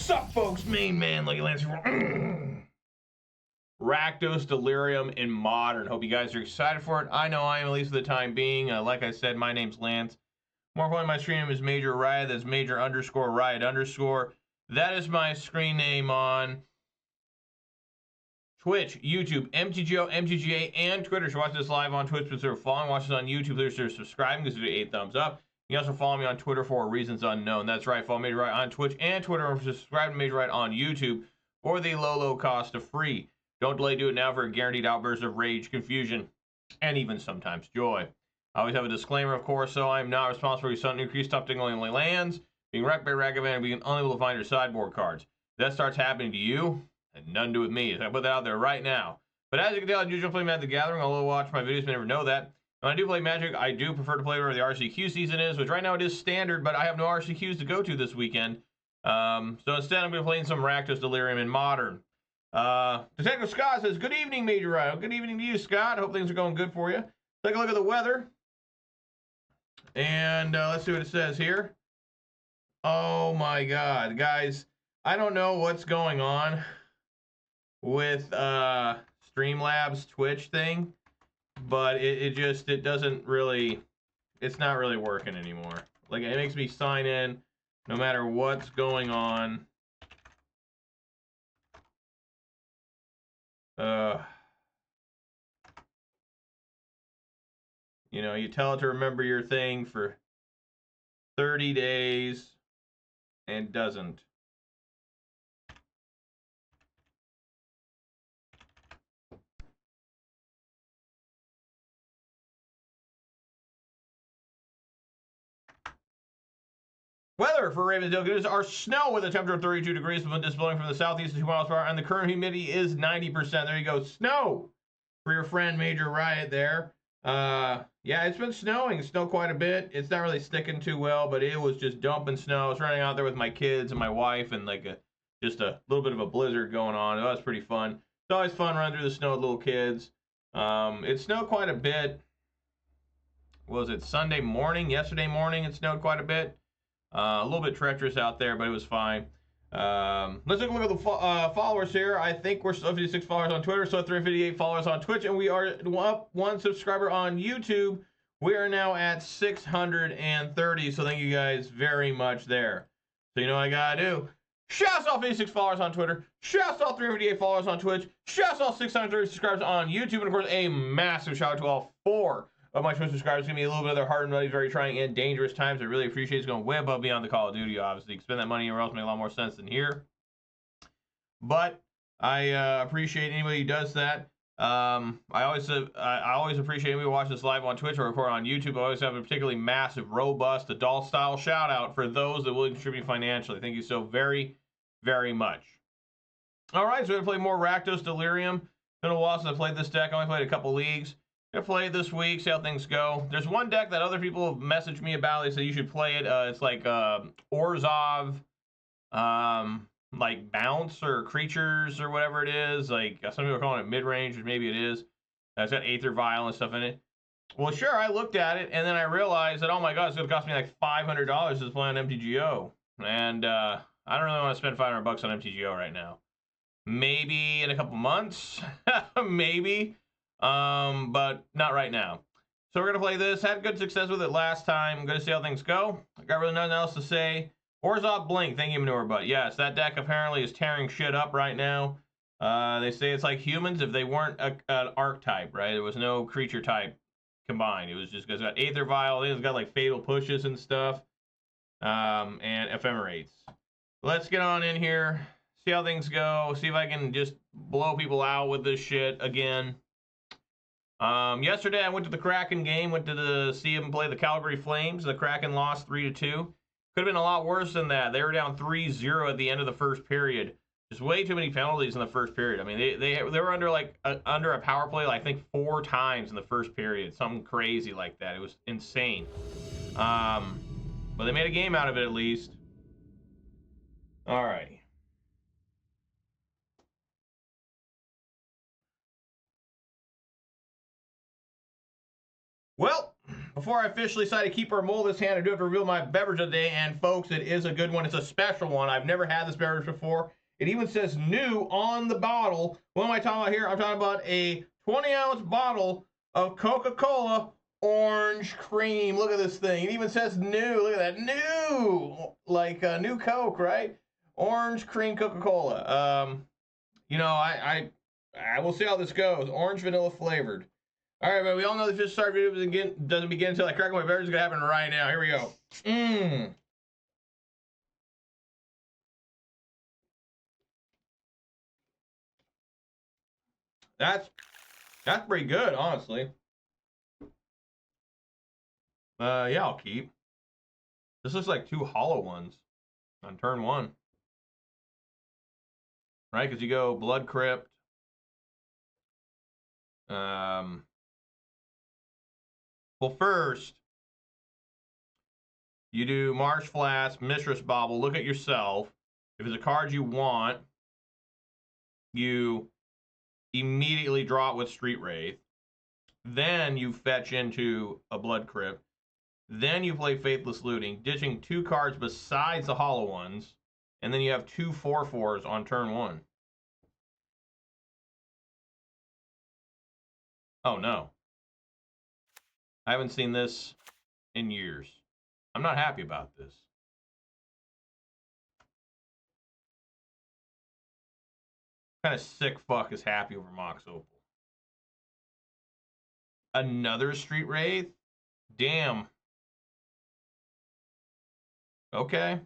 Sup, folks? Main man, Lucky Lance here. Rakdos Delirium in Modern. Hope you guys are excited for it. I know I am, at least for the time being. Like I said, my name's Lance. More importantly, my screen name is Major Riot. That's Major _ Riot _. That is my screen name on Twitch, YouTube, MTGO, MTGA, and Twitter. So watch this live on Twitch, consider following. Watch this on YouTube, consider subscribing, consider 8 thumbs up. You can also follow me on Twitter for reasons unknown. That's right, follow Major Riot on Twitch and Twitter, or subscribe to Major Riot on YouTube for the low cost of free. Don't delay, do it now for a guaranteed outburst of rage, confusion, and even sometimes joy. I always have a disclaimer, of course, so I'm not responsible for your sudden increased top only lands, being wrecked by Ragavan, and being unable to find your sideboard cards. If that starts happening to you, and nothing to do with me. So I put that out there right now. But as you can tell, I usually play Magic the Gathering. Although watch my videos, you never know that. When I do play Magic, I do prefer to play where the RCQ season is, which right now it is standard, but I have no RCQs to go to this weekend. So instead, I'm going to play some Rakdos Delirium in Modern. Detective Scott says, good evening, Major Riot. Good evening to you, Scott. Hope things are going good for you. Take a look at the weather. And let's see what it says here. Oh my God, guys. I don't know what's going on with Streamlabs Twitch thing, but it doesn't really, it's not really working anymore. Like, it makes me sign in no matter what's going on. You know, you tell it to remember your thing for 30 days and doesn't. Weather for Ravensdale Goodness are snow with a temperature of 32 degrees, the wind is blowing from the southeast to 2 miles per hour, and the current humidity is 90%. There you go, snow for your friend Major Riot there. Yeah, it's been snowing. It snowed quite a bit. It's not really sticking too well, but it was just dumping snow. I was running out there with my kids and my wife, and like just a little bit of a blizzard going on. It was pretty fun. It's always fun running through the snow with little kids. It snowed quite a bit. What was it, Sunday morning? Yesterday morning it snowed quite a bit. A little bit treacherous out there, but it was fine. Let's take a look at the followers here. I think we're still 56 followers on Twitter, so 358 followers on Twitch, and we are up 1 subscriber on YouTube. We are now at 630, so thank you guys very much there. So you know what I gotta do. Shouts all 56 followers on Twitter. Shouts all 358 followers on Twitch. Shouts all 630 subscribers on YouTube, and of course a massive shout out to all 4 of my Twitch subscribers. Give me a little bit of their heart and money, very trying and dangerous times. I really appreciate it. It's going way above beyond the Call of Duty, obviously. You can spend that money anywhere else, make a lot more sense than here. But I appreciate anybody who does that. I always appreciate anybody who watches this live on Twitch or record on YouTube. I always have a particularly massive, robust, adult-style shout-out for those that will contribute financially. Thank you so very, very much. All right, so we're going to play more Rakdos Delirium. It's been a while since I played this deck. I only played a couple leagues. Gonna play it this week, see how things go. There's one deck that other people have messaged me about. They say you should play it. It's like Orzhov, like bounce or creatures or whatever it is. Like some people are calling it mid-range, which maybe it is. It's got Aether Vial and stuff in it. Well, sure, I looked at it and then I realized that, oh my God, it's gonna cost me like $500 to play on MTGO, and I don't really want to spend $500 on MTGO right now. Maybe in a couple months, maybe. But not right now. So we're gonna play this. Had good success with it last time. I'm gonna see how things go. I got really nothing else to say. Orzhov Blink, thank you, Manure Butt. Yes, that deck apparently is tearing shit up right now. They say it's like humans if they weren't an archetype, right? There was no creature type combined. It was just because it's got Aether Vial, it's got like fatal pushes and stuff, and ephemerates. Let's get on in here, see how things go, see if I can just blow people out with this shit again. Yesterday I went to the Kraken game, went to see them play the Calgary Flames. The Kraken lost 3-2. Could have been a lot worse than that. They were down 3-0 at the end of the first period. Just way too many penalties in the first period. I mean, they were under like under a power play, I think 4 times in the first period. Something crazy like that. It was insane. But they made a game out of it at least. Alrighty. Well, Before I officially decide to keep or mold this hand, I do have to reveal my beverage of the day. And folks, it is a good one. It's a special one. I've never had this beverage before. It even says new on the bottle. What am I talking about here? I'm talking about a 20-ounce bottle of Coca-Cola orange cream. Look at this thing. It even says new. Look at that. New. Like new Coke, right? Orange cream Coca-Cola. You know, I will see how this goes. Orange vanilla flavored. All right, but we all know the fish start video doesn't begin until I crack my beverage. It's gonna happen right now. Here we go. That's pretty good, honestly. Yeah, I'll keep. This looks like two hollow ones on turn one. Right, because you go Blood Crypt. Well, first, you do Marsh Flats, Mishra's Bauble. Look at yourself. If it's a card you want, you immediately draw it with Street Wraith. Then you fetch into a Blood Crypt. Then you play Faithless Looting, ditching two cards besides the hollow ones. And then you have two 4/4s on turn one. Oh, no. I haven't seen this in years. I'm not happy about this. What kind of sick fuck is happy over Mox Opal? Another Street Wraith? Damn. Okay.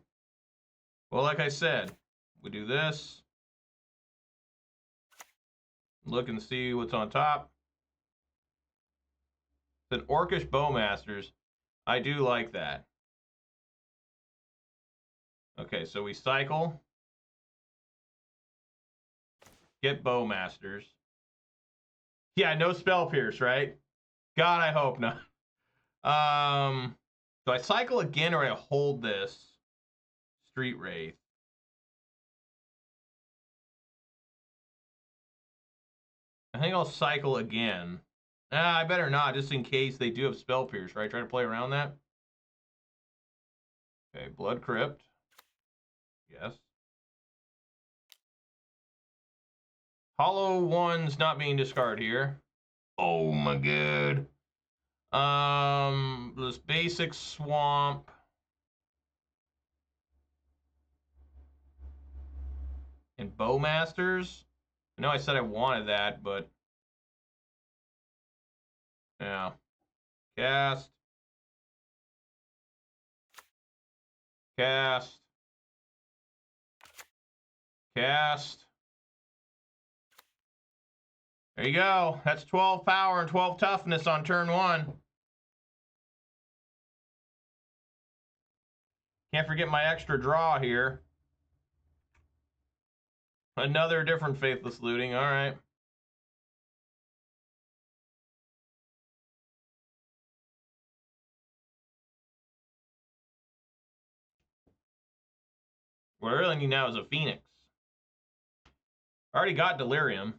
Well, like I said, we do this. Look and see what's on top. It's an Orcish Bowmasters. I do like that. Okay, so we cycle. Get Bowmasters. Yeah, no Spell Pierce, right? God, I hope not. Do I cycle again or I hold this Street Wraith? I think I'll cycle again. I better not, just in case they do have Spell Pierce, right? Try to play around that. Okay, Blood Crypt. Yes. Hollow one's not being discarded here. Oh my god. This basic swamp. And Bowmasters. I know I said I wanted that, but yeah. Cast. Cast. Cast. There you go. That's 12 power and 12 toughness on turn one. Can't forget my extra draw here. Another different Faithless Looting. All right. What I really need now is a Phoenix. I already got Delirium.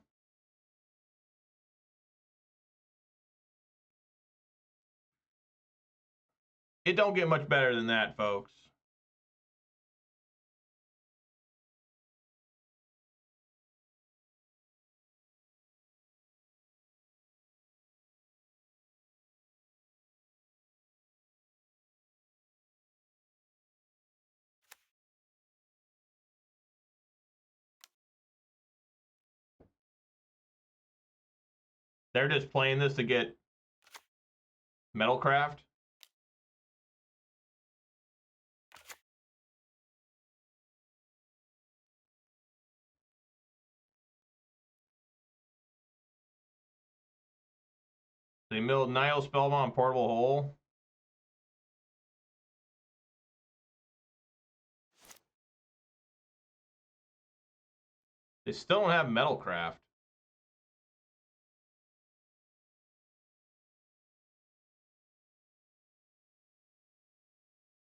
It don't get much better than that, folks. They're just playing this to get Metalcraft. They milled Nihil Spellbound Portable Hole. They still don't have Metalcraft.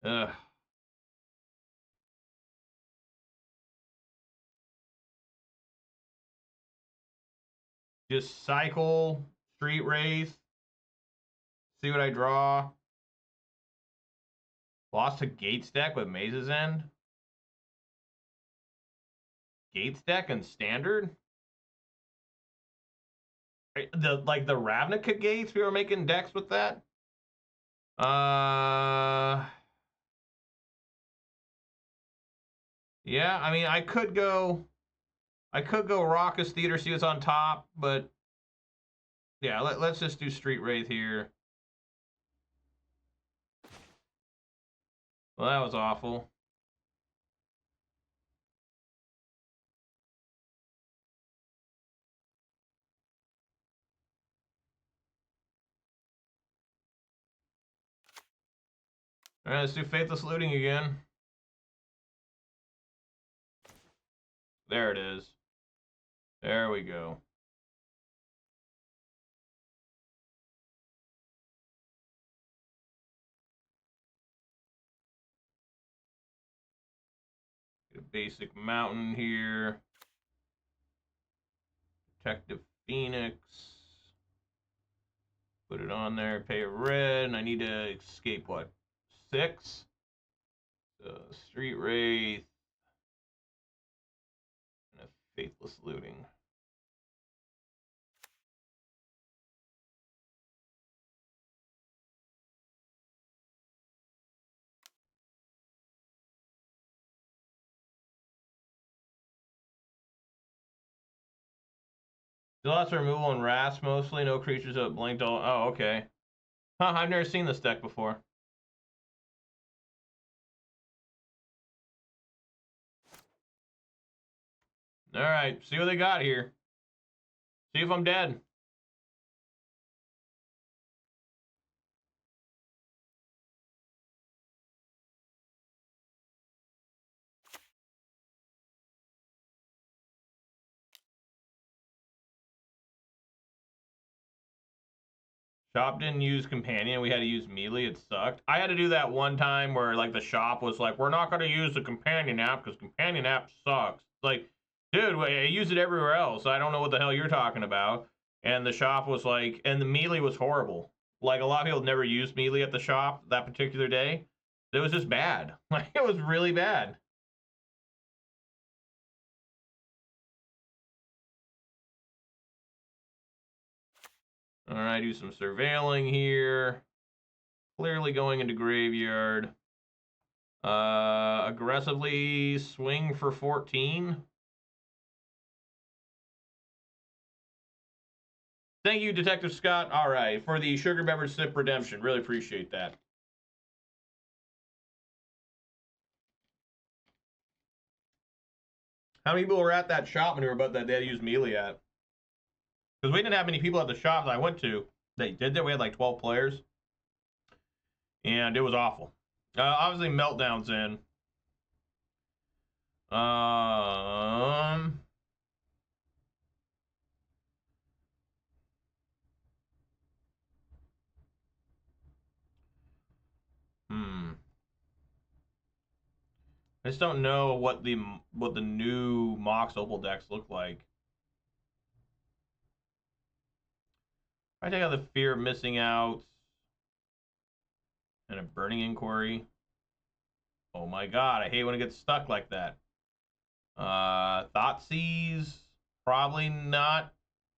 Ugh. Just cycle Street Wraith, See what I draw. Lost to Gates deck with Maze's End. Gates deck and Standard. The Ravnica Gates. We were making decks with that. Yeah. I mean, I could go Raucous Theater, see what's on top, but yeah, let's just do Street Wraith here. Well, that was awful. All right, let's do Faithless Looting again. There it is. There we go. Get a basic mountain here. Protective Phoenix. Put it on there, pay a red, and I need to escape what? 6? Street Wraith. And a Faithless Looting. Lots of removal and Wraths mostly. No creatures that blinked all. Oh, okay. Huh, I've never seen this deck before. Alright, see what they got here. See if I'm dead. Shop didn't use Companion. We had to use Melee. It sucked. I had to do that one time where, like, the shop was like, we're not going to use the Companion app because Companion app sucks. Like, dude, I use it everywhere else. I don't know what the hell you're talking about. And the shop was like, and the Melee was horrible. Like, a lot of people never used Melee at the shop that particular day. It was just bad. Like, it was really bad. All right, do some surveilling here. Clearly going into graveyard. Aggressively swing for 14. Thank you, Detective Scott. All right, for the Sugar Beverage Sip redemption. Really appreciate that. How many people were at that shop when we were about that they had to use Melee at? Because we didn't have many people at the shop that I went to. They did that. We had like 12 players. And it was awful. Obviously, Meltdown's in. I just don't know what the new Mox Opal decks look like. I take out the Fear of Missing Out and a Burning Inquiry. Oh my god, I hate when it gets stuck like that. Thoughtseize, probably not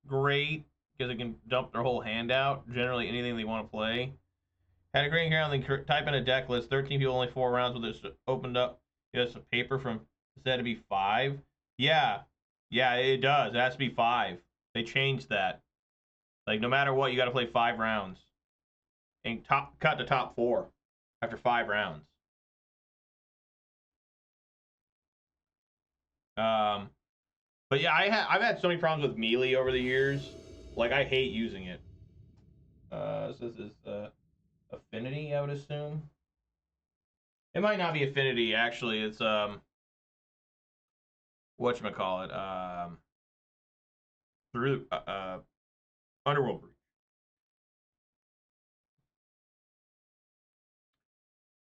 great because it can dump their whole hand out. Generally, anything they want to play. Had a green here on the type in a deck list. 13 people, only 4 rounds with this opened up. Just a paper from said to be 5. Yeah, it does. It has to be 5. They changed that. Like, no matter what, you got to play 5 rounds and cut to top 4 after 5 rounds. But yeah, I've had so many problems with Melee over the years. Like, I hate using it. So this is Affinity, I would assume. It might not be Affinity, actually. It's whatchamacallit? Through Underworld Breach.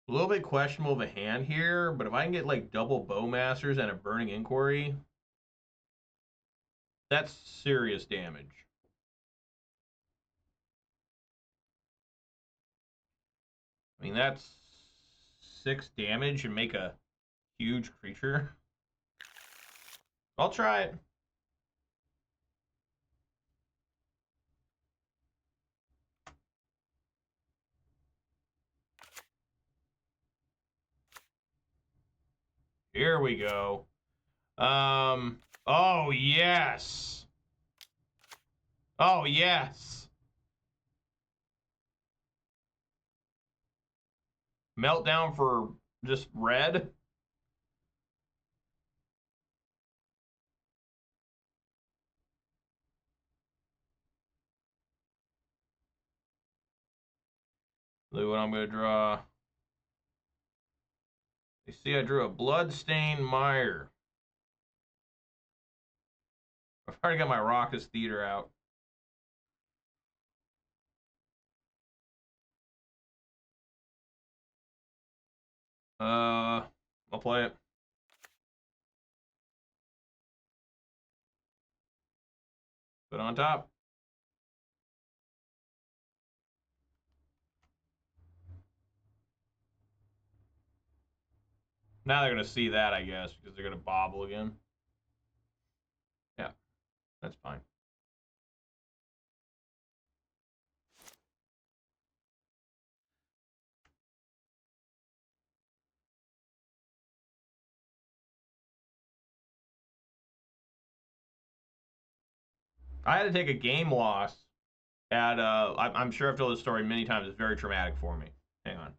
A little bit questionable of a hand here, but if I can get like double Bowmasters and a Burning Inquiry, that's serious damage. mean, that's 6 damage and make a huge creature. I'll try it. Here we go. Oh, yes. Oh, yes. Meltdown for just red. Look what I'm going to draw. You see, I drew a Bloodstained Mire. I've already got my Raucous Theater out. I'll play it. Put it on top. Now they're going to see that, I guess, because they're going to bauble again. Yeah, that's fine. I had to take a game loss at, I'm sure I've told this story many times. It's very traumatic for me. Hang on.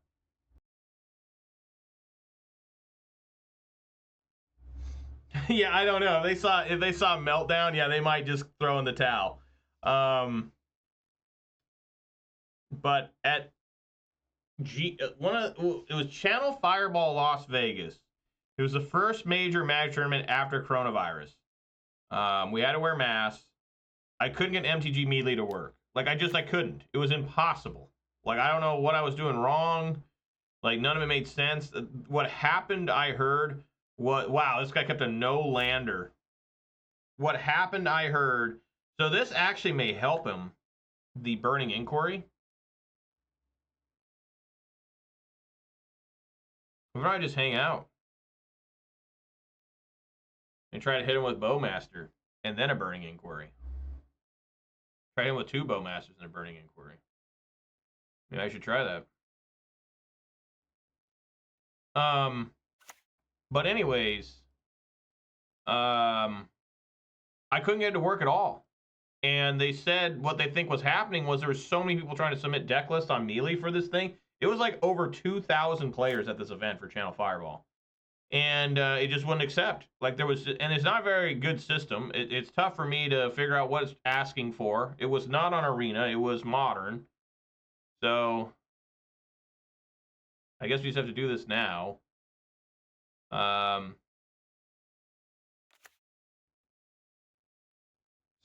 Yeah, I don't know. If they saw Meltdown, yeah, they might just throw in the towel. But at it was Channel Fireball Las Vegas. It was the first major Magic tournament after coronavirus. We had to wear masks. I couldn't get MTG Melee to work. Like, I couldn't. It was impossible. Like, I don't know what I was doing wrong. Like, none of it made sense. What happened, I heard, wow, this guy kept a no-lander. What happened, I heard, so this actually may help him, the Burning Inquiry. Why don't I just hang out? And try to hit him with Bowmaster, and then a Burning Inquiry. Try him with 2 Bowmasters and a Burning Inquiry. Maybe I should try that. But anyways, I couldn't get it to work at all. And they said what they think was happening was there were so many people trying to submit deck lists on Melee for this thing. It was like over 2,000 players at this event for Channel Fireball. And it just wouldn't accept. Like, there was, and it's not a very good system. It's tough for me to figure out what it's asking for. It was not on Arena. It was Modern. So I guess we just have to do this now.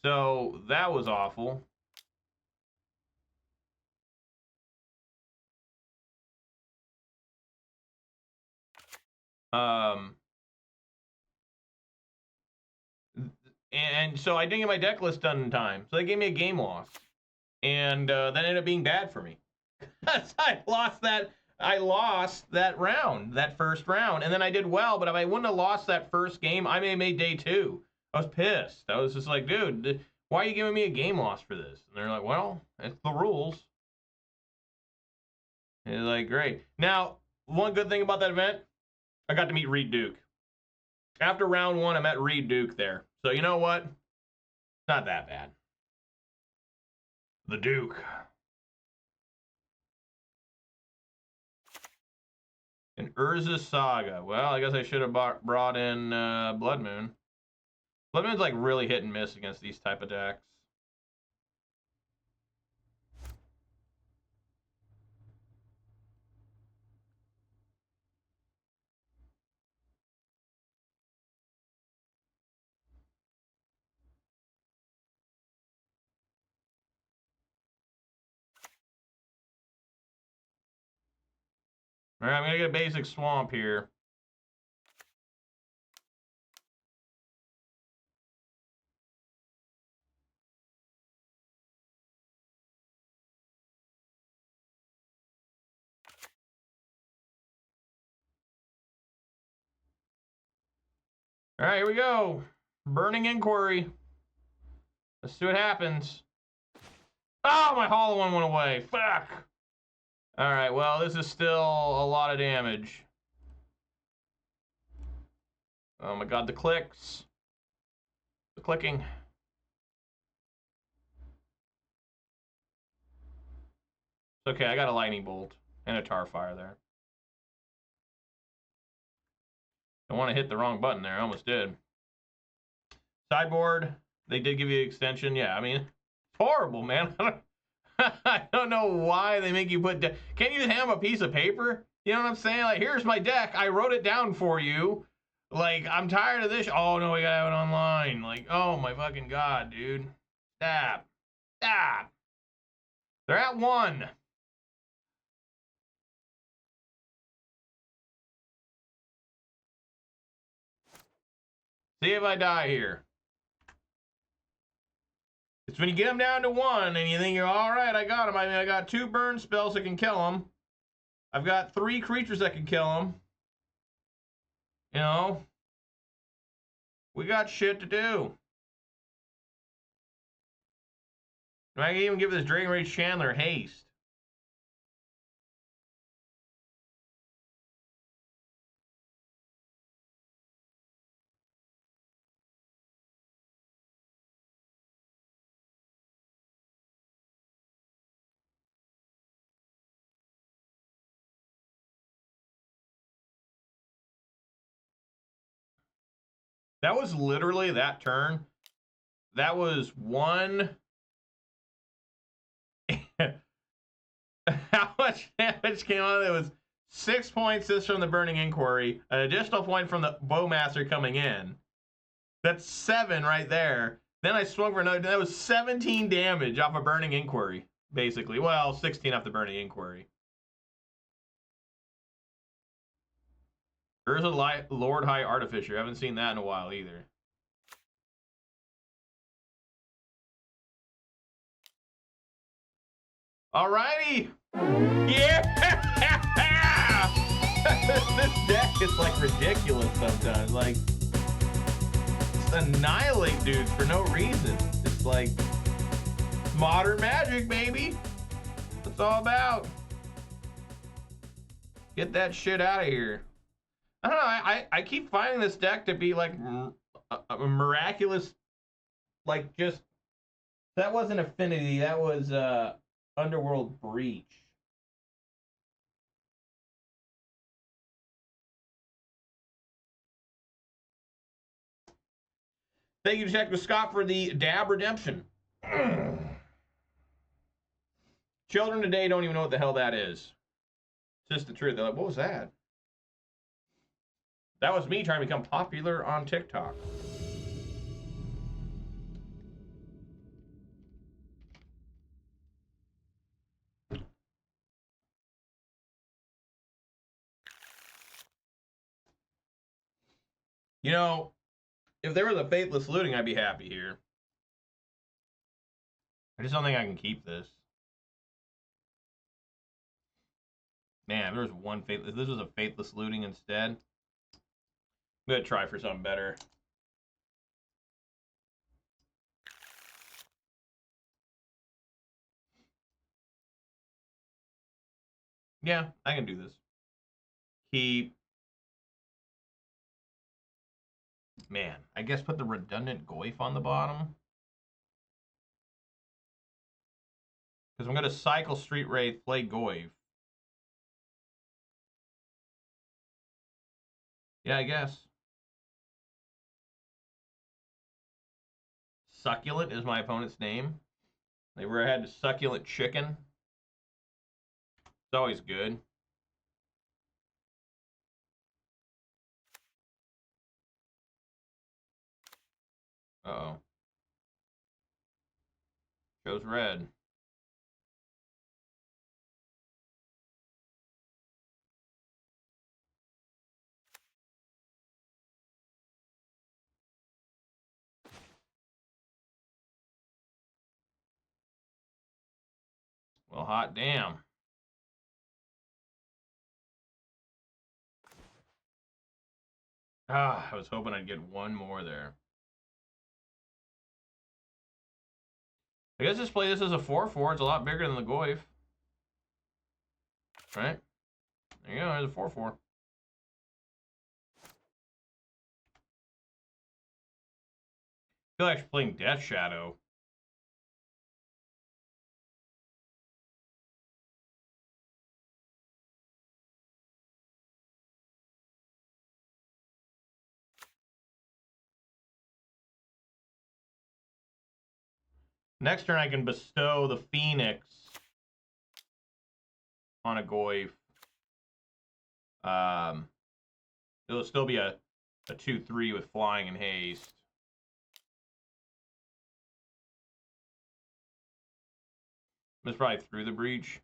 So that was awful. And so I didn't get my deck list done in time. So they gave me a game loss. And that ended up being bad for me. I lost that round, that first round. And then I did well, but if I wouldn't have lost that first game, I may have made day 2. I was pissed. I was just like, dude, why are you giving me a game loss for this? And they're like, well, it's the rules. And it's like, great. Now, one good thing about that event, I got to meet Reed Duke. After round 1, I met Reed Duke there. So you know what? Not that bad. The Duke. An Urza Saga. Well, I guess I should have brought in Blood Moon. Blood Moon's like really hit and miss against these type of decks. All right, I'm going to get a basic swamp here. All right, here we go. Burning Inquiry. Let's see what happens. Oh, my hollow one went away. Fuck. All right, well, this is still a lot of damage. Oh my god, the clicks. The clicking. Okay, I got a lightning bolt and a Tarfire there. I want to hit the wrong button there. I almost did. Sideboard. They did give you an extension. Yeah, I mean, it's horrible, man. I don't know why they make you put... Can't you just hand them a piece of paper? You know what I'm saying? Like, here's my deck. I wrote it down for you. Like, I'm tired of this. Oh, no, we gotta have it online. Like, oh my fucking god, dude. Stop. Stop. They're at 1. See if I die here. It's when you get them down to 1 and you think, you're all right, I got them. I mean, I got 2 burn spells that can kill them. I've got 3 creatures that can kill them. You know? We got shit to do. I can even give this Dragon Rage Chandler haste. That was literally that turn. That was 1. How much damage came on? It was 6 points just from the Burning Inquiry, an additional point from the Bowmaster coming in. That's 7 right there. Then I swung for another. That was 17 damage off a Burning Inquiry, basically. Well, 16 off the Burning Inquiry. Urza Lord High Artificer. I haven't seen that in a while either. Alrighty. Yeah! This deck is like ridiculous sometimes. Like, just annihilate dudes for no reason. It's like modern magic, baby. That's what it's all about. Get that shit out of here. I don't know. I keep finding this deck to be like a miraculous, like just that wasn't Affinity. That was Underworld Breach. Thank you, Detective Scott, for the Dab Redemption. Children today don't even know what the hell that is. It's just the truth. They're like, what was that? That was me trying to become popular on TikTok. You know, if there was a Faithless Looting, I'd be happy here. I just don't think I can keep this. Man, if there was one Faithless, if this was a Faithless Looting instead, I'm gonna try for something better. Yeah, I can do this. Keep. Man, I guess put the redundant Goyf on the bottom. Because I'm going to cycle Street Wraith, play Goyf. Yeah, I guess. Succulent is my opponent's name. They ever had succulent chicken? It's always good. Uh-oh. Shows red. Well, hot damn. Ah, I was hoping I'd get one more there. I guess just play this as a 4/4. It's a lot bigger than the Goyf. Right? There you go, there's a 4/4. I feel like playing Death Shadow. Next turn I can bestow the Phoenix on a Goyf. It'll still be a 2/3 with flying and haste. That's probably through the breach.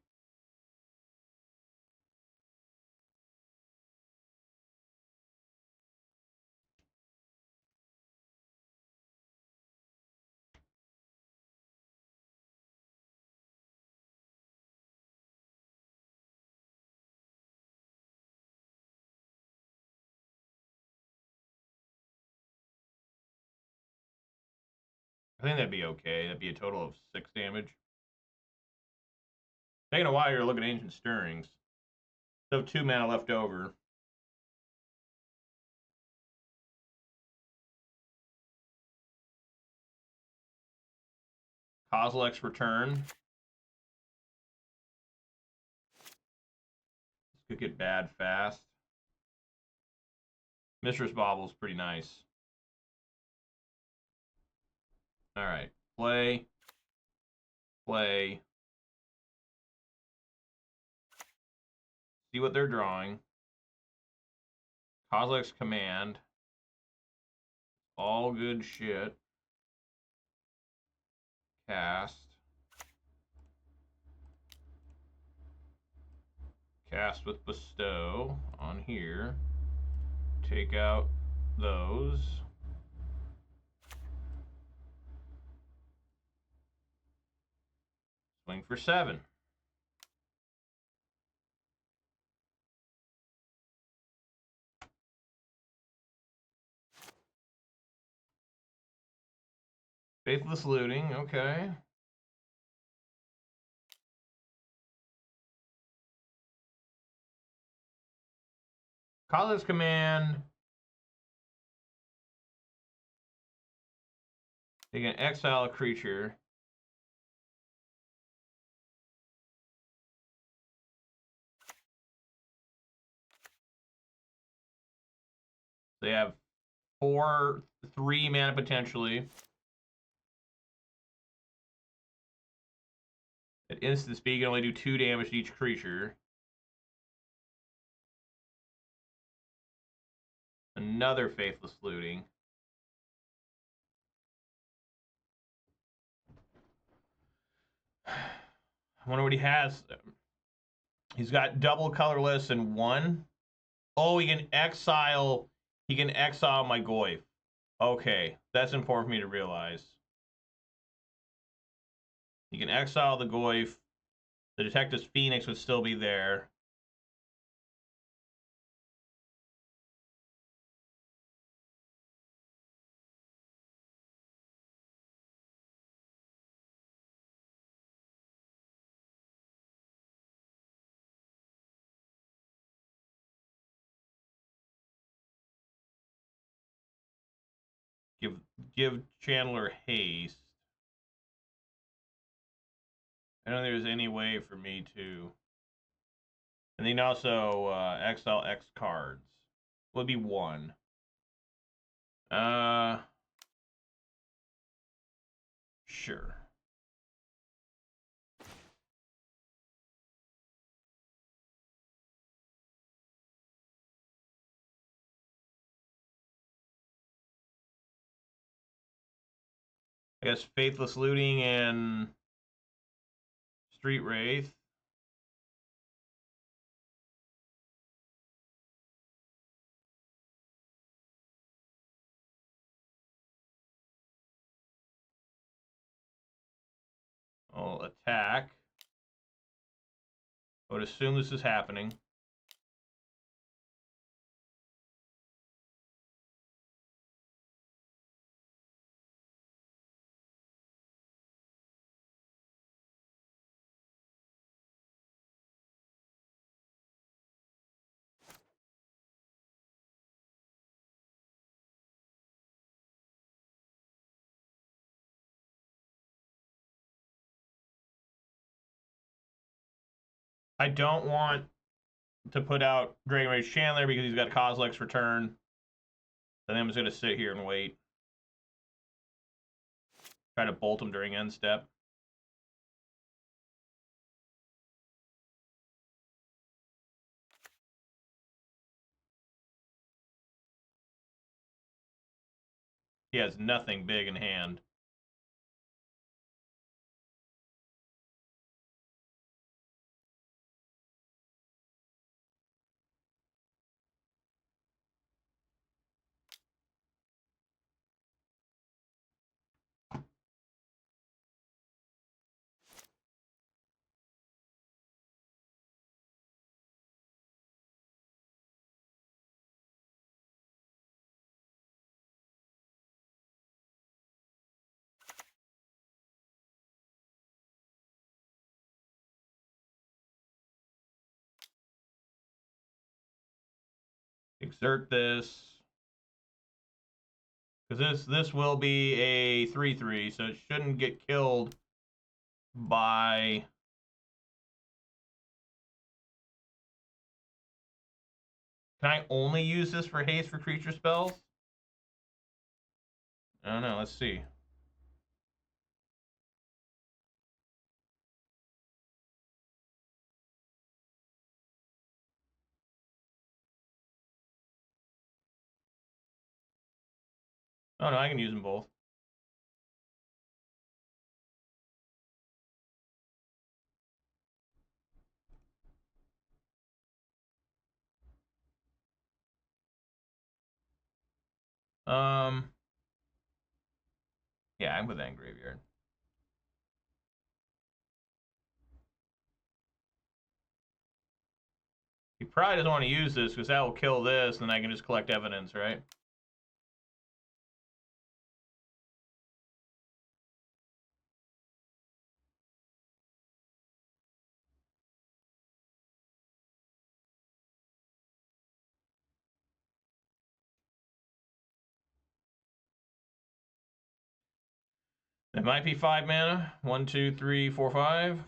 I think that'd be okay. That'd be a total of 6 damage. Taking a while, you're looking at Ancient Stirrings. Still have 2 mana left over. Kozilek's Return. This could get bad fast. Mishra's Bauble's pretty nice. Alright. Play. Play. See what they're drawing. Kozilek's Command. All good shit. Cast. Cast with Bestow on here. Take out those. Swing for 7. Faithless Looting, okay. Kozilek's Command. They can exile a creature. They have 3 mana potentially. At instant speed, you can only do 2 damage to each creature. Another Faithless Looting. I wonder what he has. He's got double colorless and 1. Oh, he can exile. He can exile my Goyf. Okay, that's important for me to realize. You can exile the Goyf. The Detective's Phoenix would still be there. Give Chandler haste. I don't think there's any way for me to. And then also exile X cards. Would be 1. Sure. I guess Faithless Looting and Street Wraith. I'll attack. I would assume this is happening. I don't want to put out Dragon Rage Chandler because he's got Kozilek's Return. I think I'm just going to sit here and wait. Try to bolt him during end step. He has nothing big in hand. Exert this. Because this will be a 3/3, so it shouldn't get killed by... Can I only use this for haste for creature spells? I don't know, let's see. Oh no, I can use them both. Yeah, I can put that in graveyard. He probably doesn't want to use this because that will kill this, and then I can just collect evidence, right? It might be 5 mana. 1, 2, 3, 4, 5.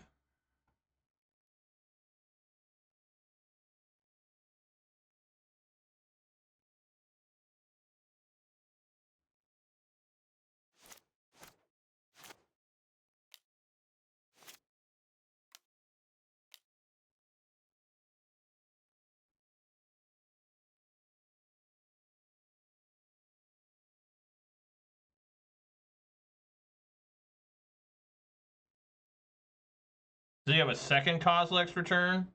Does he have a second Kozilek's Return?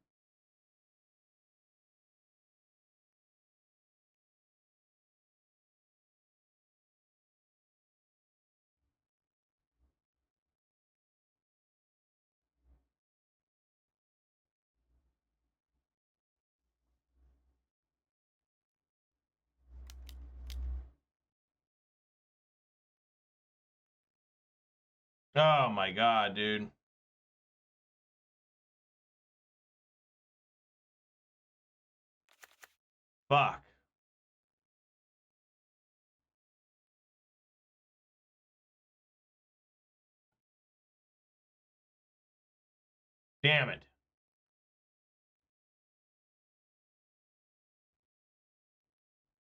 Oh my god, dude. Fuck. Damn it.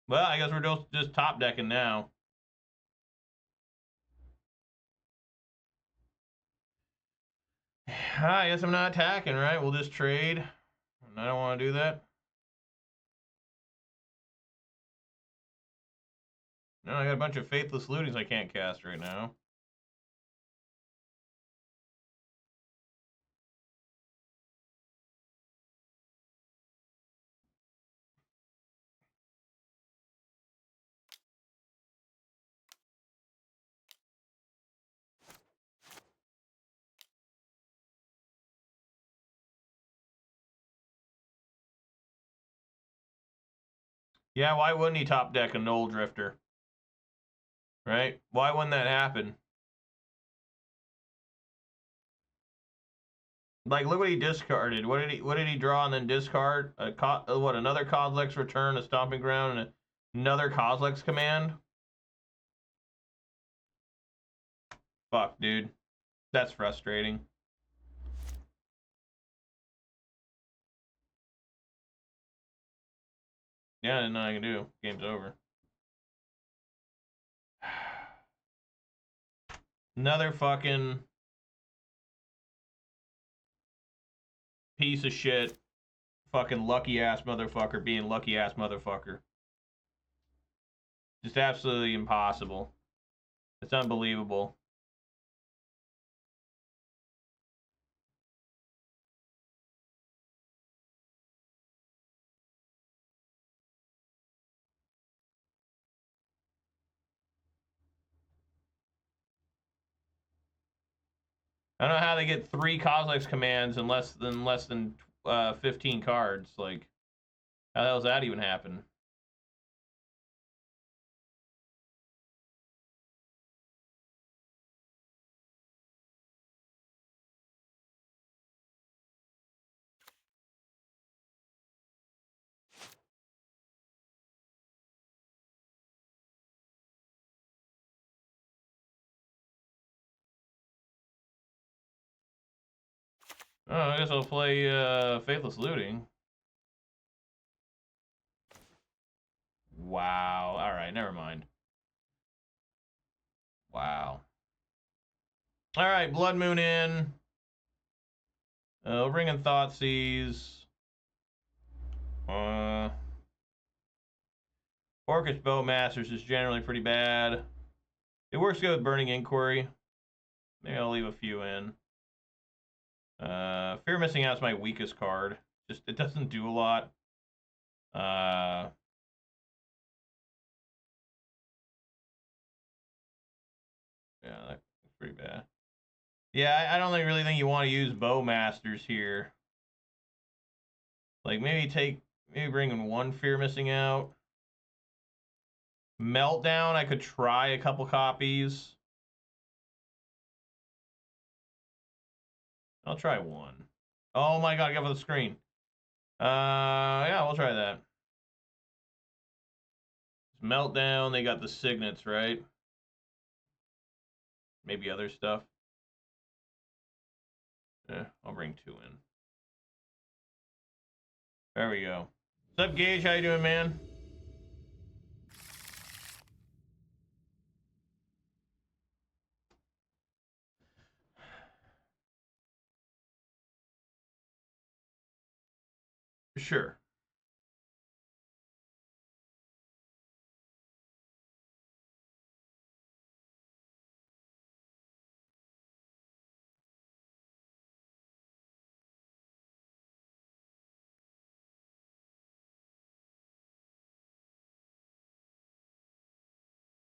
Well, I guess we're just top decking now. I guess I'm not attacking, right? We'll just trade. I don't want to do that. No, I got a bunch of Faithless Lootings I can't cast right now. Yeah, why wouldn't he top deck a Null Drifter? Right? Why wouldn't that happen? Like, look what he discarded. What did he draw and then discard? What, another Kozilek's Return, a Stomping Ground, and another Kozilek's Command? Fuck, dude. That's frustrating. Yeah, nothing I can do. Game's over. Another fucking piece of shit. Fucking lucky ass motherfucker being lucky ass motherfucker. Just absolutely impossible. It's unbelievable. I don't know how they get 3 Kozilek's commands in less than 15 cards. Like, how the hell does that even happen? Oh, I guess I'll play Faithless Looting. Wow. All right, never mind. Wow. All right, Blood Moon in. We'll bring in Thoughtseize. Orcish Bowmasters is generally pretty bad. It works good with Burning Inquiry. Maybe I'll leave a few in. Fear of Missing Out is my weakest card. Just, it doesn't do a lot. Yeah, that's pretty bad. Yeah, I don't really think you want to use Bowmasters here. Like, maybe bring in 1 Fear Missing Out. Meltdown, I could try a couple copies. I'll try 1. Oh my god, I got for the screen. Yeah, we'll try that. Meltdown, they got the signets, right? Maybe other stuff. Yeah, I'll bring 2 in. There we go. What's up, Gage? How you doing, man? Sure.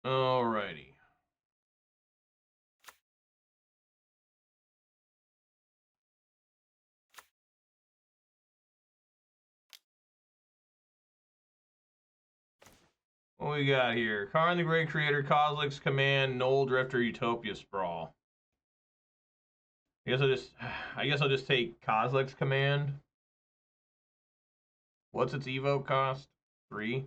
Alrighty. What we got here? Karn the Great Creator, Kozilek's Command, Null Drifter, Utopia Sprawl. I guess I'll just take Kozilek's Command. What's its evoke cost? 3.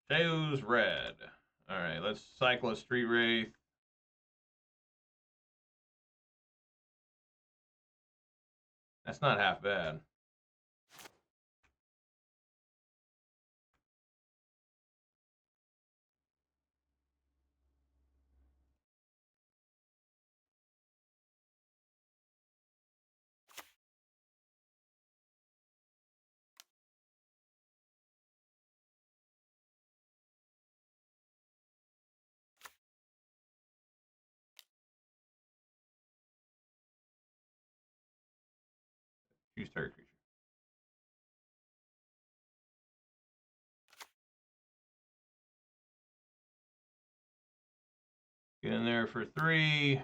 Choose red. Alright, let's cycle a Street Wraith. That's not half bad. Choose target creature. Get in there for 3.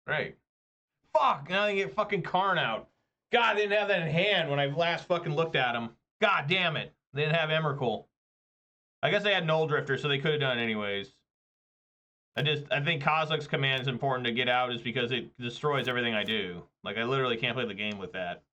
Right. Fuck, now they get fucking Karn out. God, they didn't have that in hand when I last fucking looked at them. God damn it. They didn't have Emrakul. I guess they had Null Drifter, so they could have done it anyways. I think Kozilek's command is important to get out is because it destroys everything I do. Like, I literally can't play the game with that.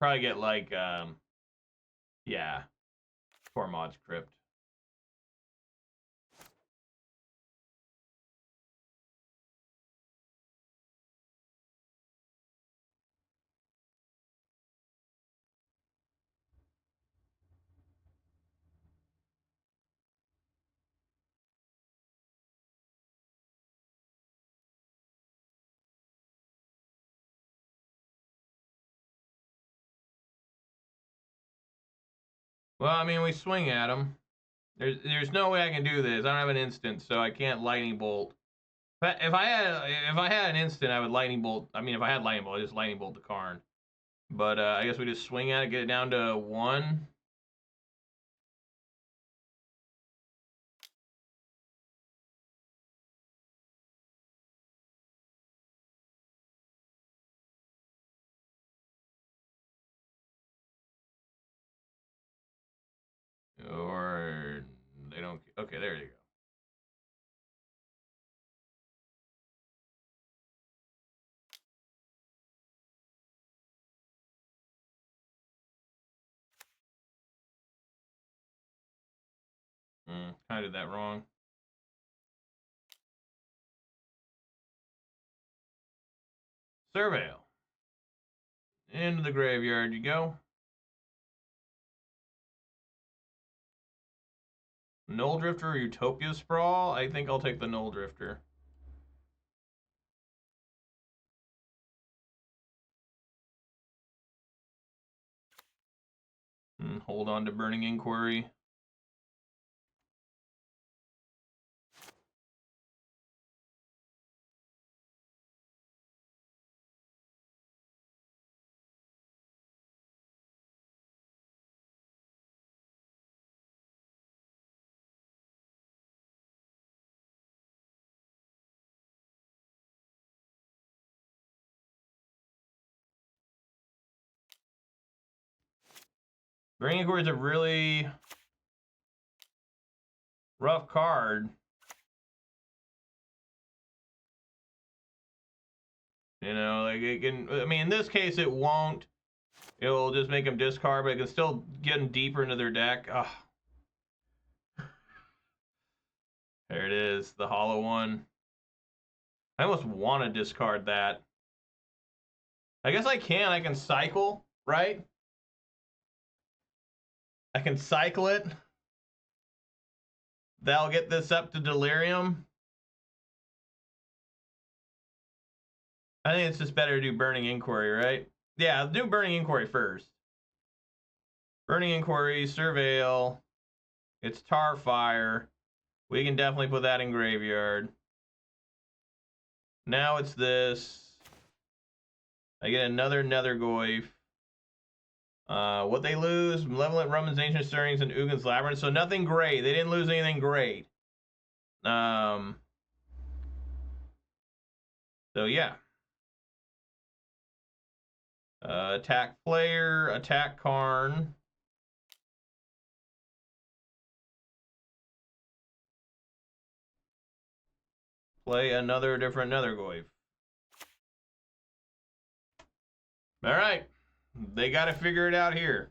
Probably get like, yeah, Tormod's Crypt. Well, I mean, we swing at him. There's no way I can do this. I don't have an instant, so I can't lightning bolt. But if I had an instant, I would lightning bolt. I mean, if I had lightning bolt, I just lightning bolt the Karn. But I guess we just swing at it, get it down to 1. Or they don't. Okay, there you go. Kind of did that wrong. Surveil. Into the graveyard you go. Null Drifter or Utopia Sprawl? I think I'll take the Null Drifter. Hold on to Burning Inquiry. Burning Inquiry is a really rough card. You know, like it can. I mean, in this case, it won't. It'll just make them discard, but it can still get them deeper into their deck. Ugh. There it is, the hollow one. I almost want to discard that. I guess I can. I can cycle, right? I can cycle it. That'll get this up to Delirium. I think it's just better to do Burning Inquiry, right? Yeah, do Burning Inquiry first. Burning Inquiry, Surveil. It's Tarfire. We can definitely put that in graveyard. Now it's this. I get another Nethergoyf. What they lose? Malevolent Rumman's Ancient Stirrings and Ugin's Labyrinth. So nothing great. They didn't lose anything great. So yeah. Attack player, attack Karn. Play another different Nethergoyf. All right. They got to figure it out here.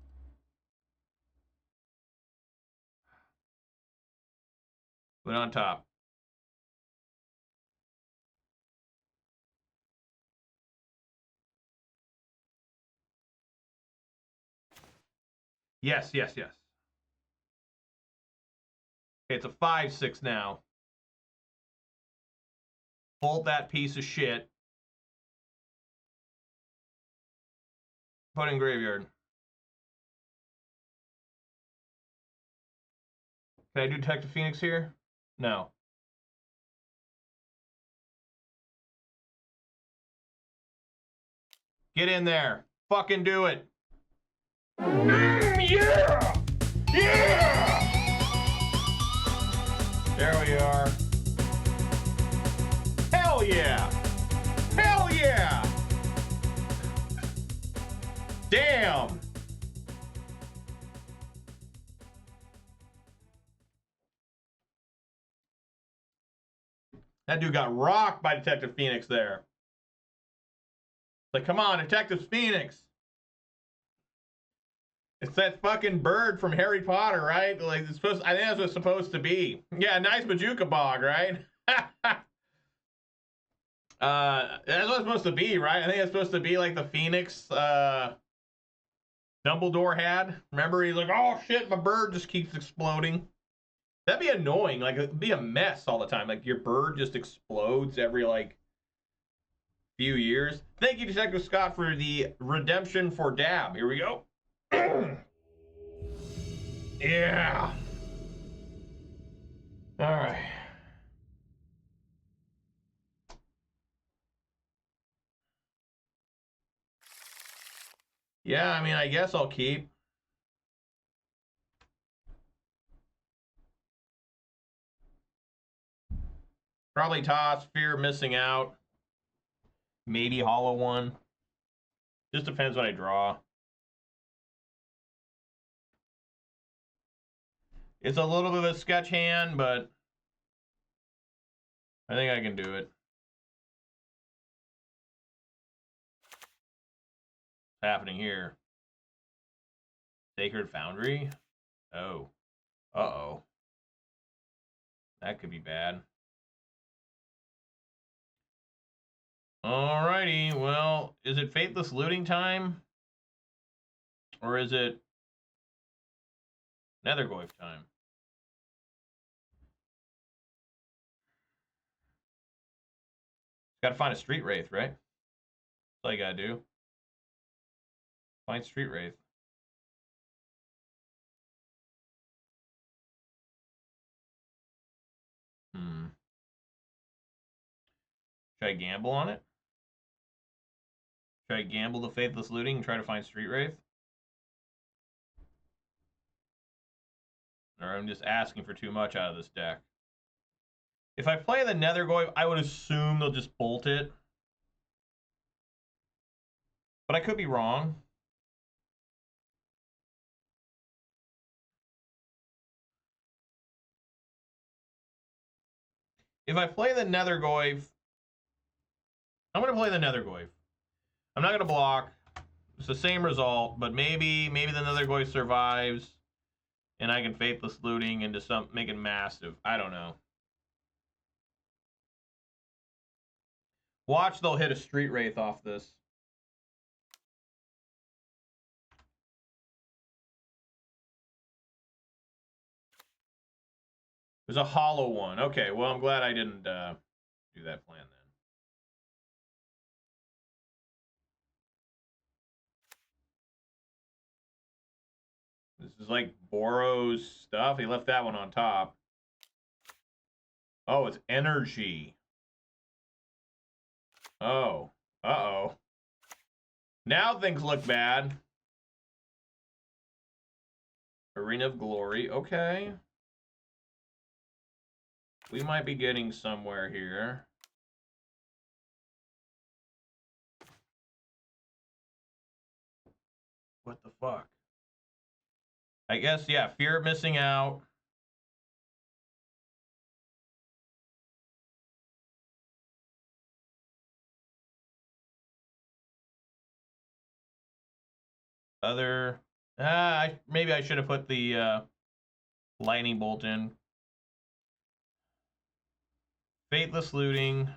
Put it on top. Yes, yes, yes. Okay, it's a 5/6 now. Fold that piece of shit. Put in graveyard. Can I do Detective Phoenix here? No. Get in there. Fucking do it. Yeah! Yeah! There we are. Hell yeah! Hell yeah! Damn! That dude got rocked by Detective Phoenix there. Like, come on, Detective Phoenix. It's that fucking bird from Harry Potter, right? Like, it's supposed. I think that's what it's supposed to be. Yeah, nice Majuka Bog, right? That's what it's supposed to be, right? I think it's supposed to be like the Phoenix Dumbledore had. Remember, he's like, oh shit, my bird just keeps exploding. That'd be annoying. Like, it'd be a mess all the time. Like, your bird just explodes every, like, few years. Thank you, Detective Scott, for the redemption for Dab. Here we go. Yeah. All right. Yeah, I mean, I guess I'll keep. Probably toss, fear missing out. Maybe hollow one. Just depends what I draw. It's a little bit of a sketch hand, but I think I can do it. What's happening here? Sacred Foundry? Oh. Uh-oh. That could be bad. Alrighty, well, is it Faithless Looting time? Or is it Nethergoyf time? Gotta find a Street Wraith, right? That's all you gotta do. Find Street Wraith. Should I gamble on it? Should I gamble the Faithless Looting and try to find Street Wraith? Or I'm just asking for too much out of this deck. If I play the Nethergoyf, I would assume they'll just bolt it. But I could be wrong. If I play the Nethergoyf, I'm going to play the Nethergoyf. I'm not going to block. It's the same result, but maybe the Nethergoyf survives, and I can Faithless Looting into some, make it massive. I don't know. Watch, they'll hit a Street Wraith off this. There's a hollow one. Okay, well, I'm glad I didn't do that plan then. This is like Boros stuff. He left that one on top. Oh, it's energy. Oh. Uh-oh. Now things look bad. Arena of Glory. Okay. We might be getting somewhere here. What the fuck? I guess, yeah, fear of missing out. Other... maybe I should have put the lightning bolt in. Faithless Looting.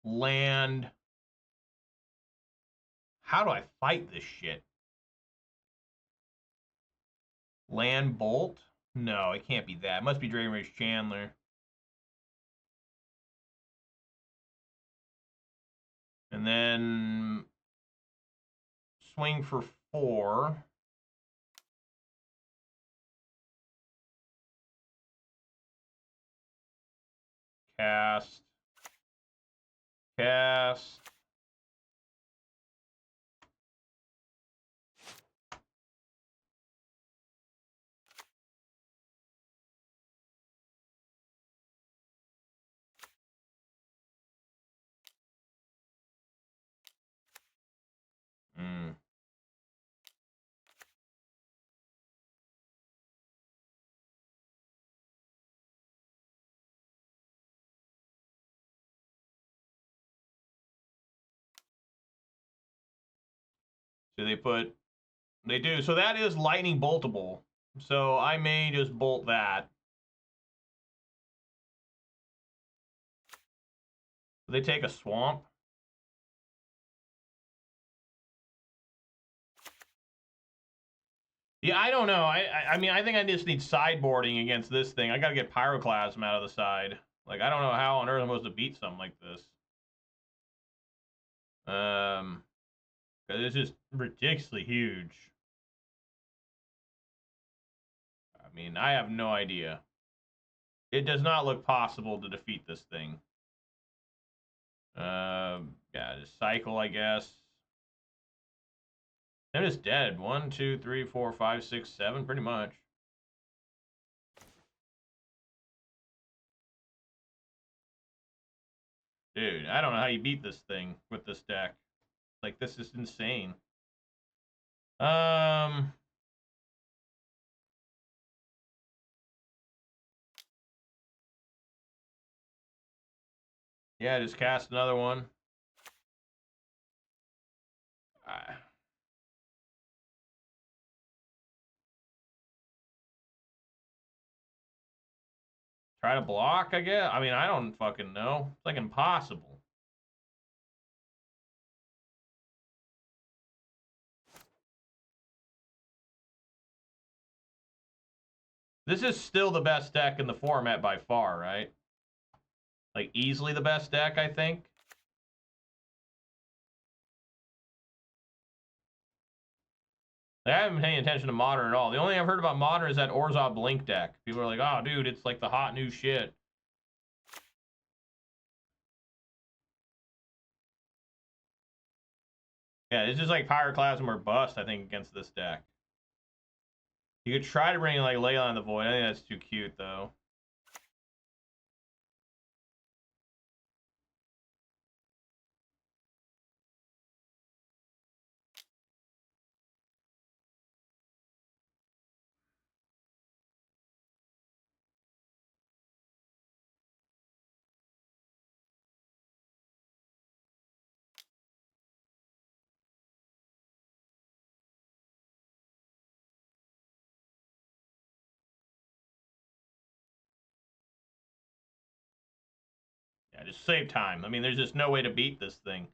Land. How do I fight this shit? Land Bolt? No, it can't be that. It must be Dragon Rage Chandler. And then swing for 4. Cast. Cast. So they do. So that is lightning boltable. So I may just bolt that. They take a swamp. Yeah, I don't know. I mean, I think I just need sideboarding against this thing. I got to get Pyroclasm out of the side. Like, I don't know how on earth I'm supposed to beat something like this. Because it's just ridiculously huge. I mean, I have no idea. It does not look possible to defeat this thing. Yeah, just cycle, I guess. I'm just dead. 1, 2, 3, 4, 5, 6, 7, pretty much. Dude, I don't know how you beat this thing with this deck. Like, this is insane. Yeah, just cast another one. Try to block, I guess? I mean, I don't fucking know. It's like impossible. This is still the best deck in the format by far, right? Like, easily the best deck, I think. I haven't been paying attention to Modern at all. The only thing I've heard about Modern is that Orzhov Blink deck. People are like, oh, dude, it's like the hot new shit. Yeah, it's just like Pyroclasm or Bust, I think, against this deck. You could try to bring in, like, Leyline the Void. I think that's too cute, though. Yeah, just save time. I mean, there's just no way to beat this thing.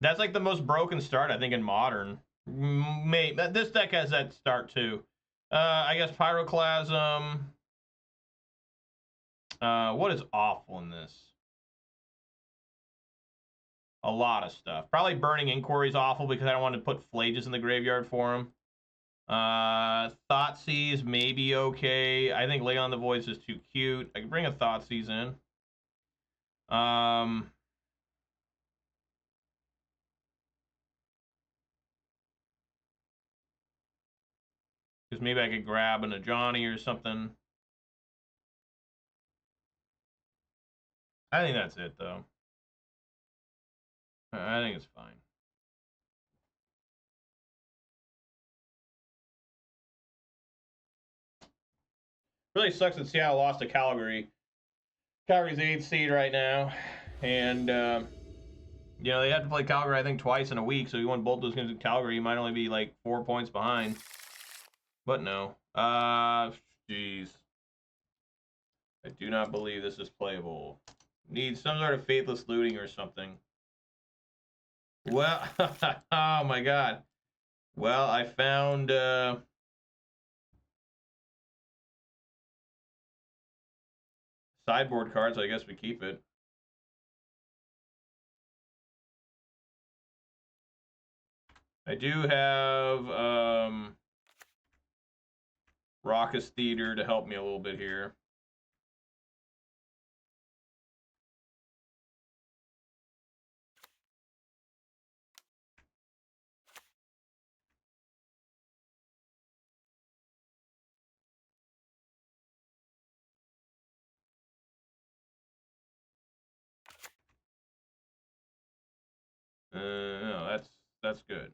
That's like the most broken start, I think, in Modern. This deck has that start, too. I guess Pyroclasm. What is awful in this? A lot of stuff. Probably Burning Inquiry is awful because I don't want to put Phlages in the graveyard for him. Thoughtseize may be okay. I think Lay on the Voids is too cute. I can bring a Thoughtseize in. Because maybe I could grab an Ajani or something. I think that's it, though. I think it's fine. Really sucks that Seattle lost to Calgary. Calgary's 8th seed right now. And, you know, they had to play Calgary, I think, twice in a week. So you won both those games in Calgary. You might only be like 4 points behind. But no. Jeez. I do not believe this is playable. Need some sort of Faithless Looting or something. Well, oh my god. Well, I found sideboard cards. So I guess we keep it. I do have Raucous Theater to help me a little bit here. No, that's good.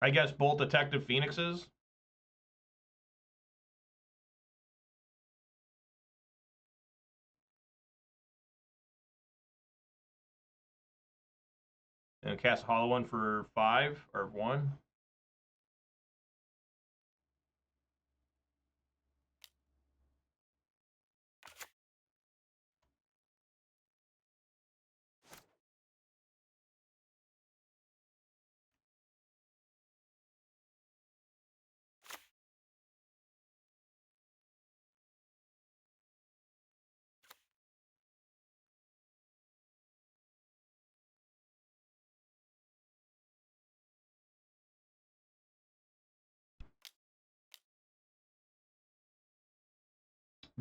I guess Bolt Detective Phoenixes. And cast a hollow one for 5 or 1.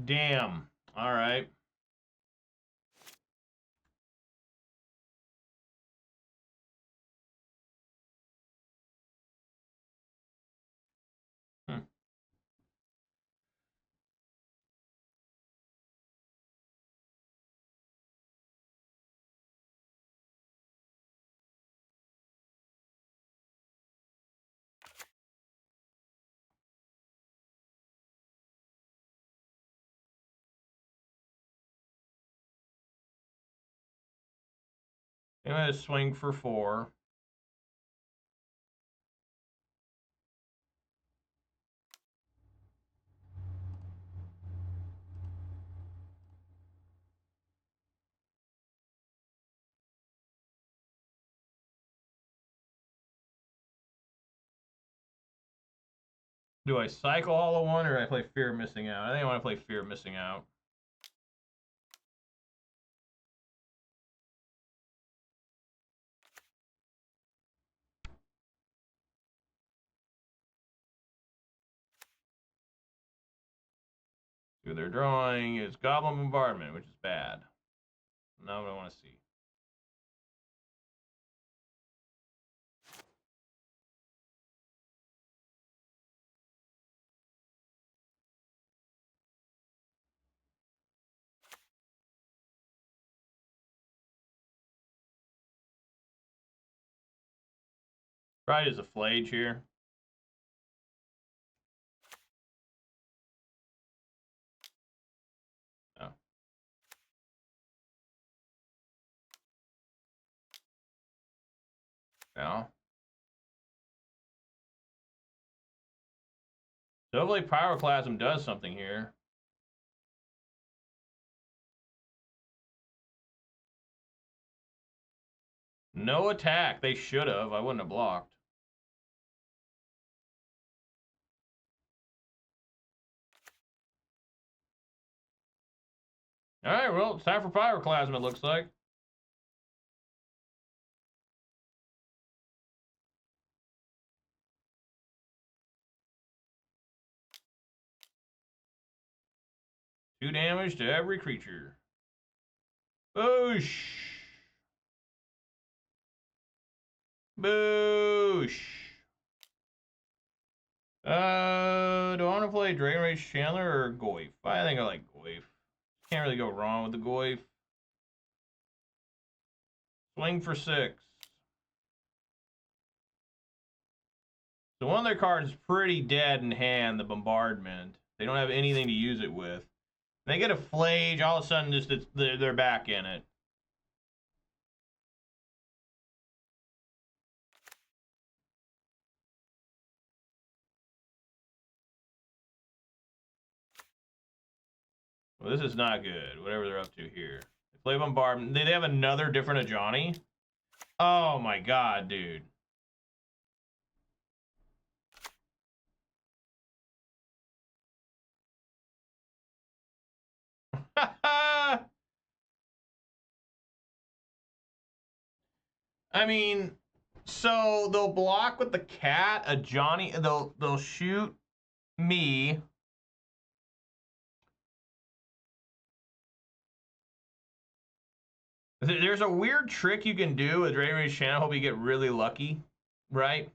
Damn. All right. I'm going to swing for 4. Do I cycle Hollow One or do I play Fear of Missing Out? I think I want to play Fear of Missing Out. So they're drawing is Goblin Bombardment, which is bad. Not what I want to see. Probably just a Flage here. Oh. Yeah. So hopefully Pyroclasm does something here. No attack. They should have. I wouldn't have blocked. All right, well, it's time for Pyroclasm, it looks like. Two damage to every creature. Boosh! Boosh! Do I want to play Dragon Rage Chandler or Goyf? I think I like Goyf. Can't really go wrong with the Goyf. Swing for 6. So one of their cards is pretty dead in hand, the Bombardment. They don't have anything to use it with. They get a Flage, all of a sudden just they're back in it. Well, this is not good, whatever they're up to here. They play Bombardment. They have another different Ajani? Oh my god, dude. I mean, so they'll block with the cat, a Johnny. They'll shoot me. There's a weird trick you can do with Dragon Rage Channel. Hope you get really lucky, right?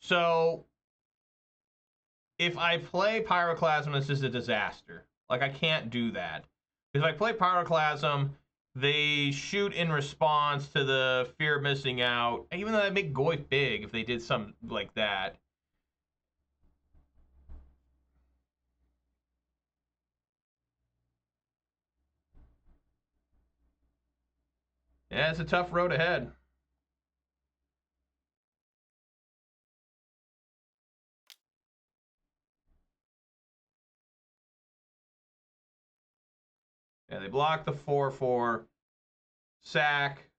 So if I play Pyroclasm, this is a disaster. Like, I can't do that. If I play Pyroclasm, they shoot in response to the fear of missing out. Even though that'd make Goyf big if they did something like that. Yeah, it's a tough road ahead. Yeah, they block the 4/4. Sack.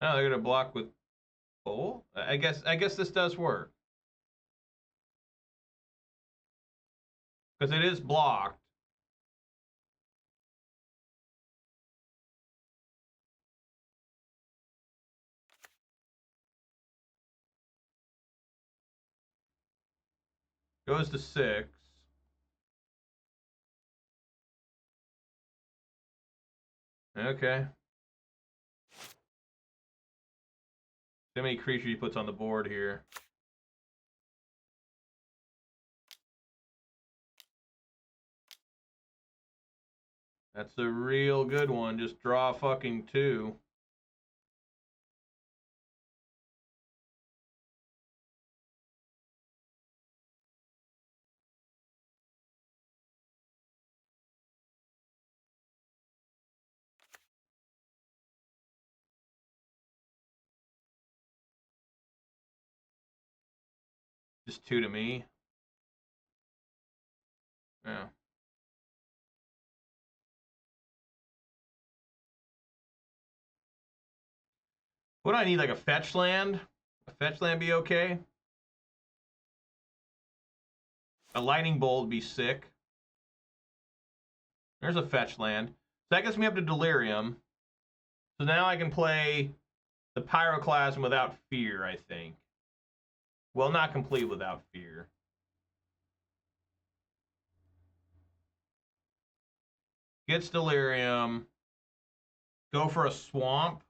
Oh, they're gonna block with Bowl? I guess this does work. Because it is blocked. Goes to 6. Okay. See how many creatures he puts on the board here. That's a real good one. Just draw fucking 2. Just 2 to me. Yeah. What do I need? Like a fetch land? A fetch land be okay? A lightning bolt would be sick. There's a fetch land. So that gets me up to Delirium. So now I can play the Pyroclasm without fear, I think. Well, not complete without fear. Gets Delirium. Go for a Swamp.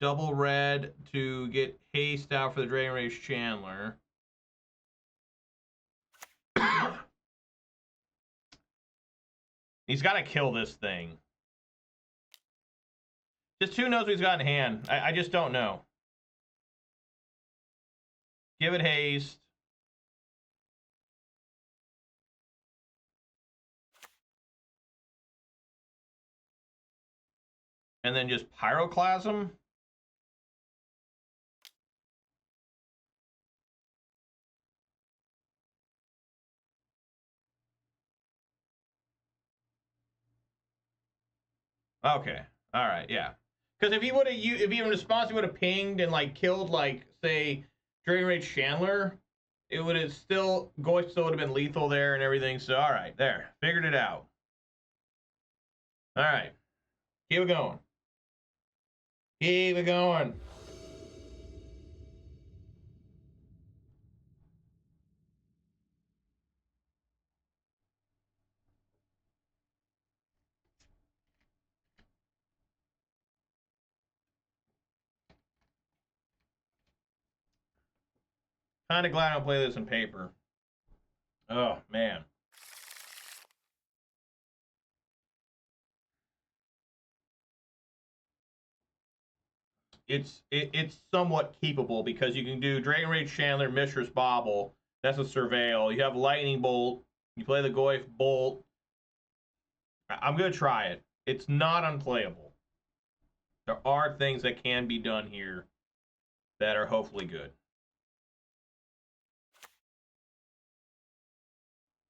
Double red to get haste out for the Dragon Rage Chandler. He's got to kill this thing. Just who knows what he's got in hand. I just don't know. Give it haste. And then just Pyroclasm. Okay. All right. Yeah. Because if he would have, if he in response, he would have pinged and like killed, like say, Dragon Rage Chandler, it would have still Goyf still would have been lethal there and everything. So all right, there, figured it out. All right, keep it going. Keep it going. Kind of glad I don't play this in paper. Oh man. it's somewhat keepable because you can do Dragon Rage Chandler, Mishra's Bauble. That's a Surveil. You have Lightning Bolt. You play the Goyf Bolt. I'm gonna try it. It's not unplayable. There are things that can be done here that are hopefully good.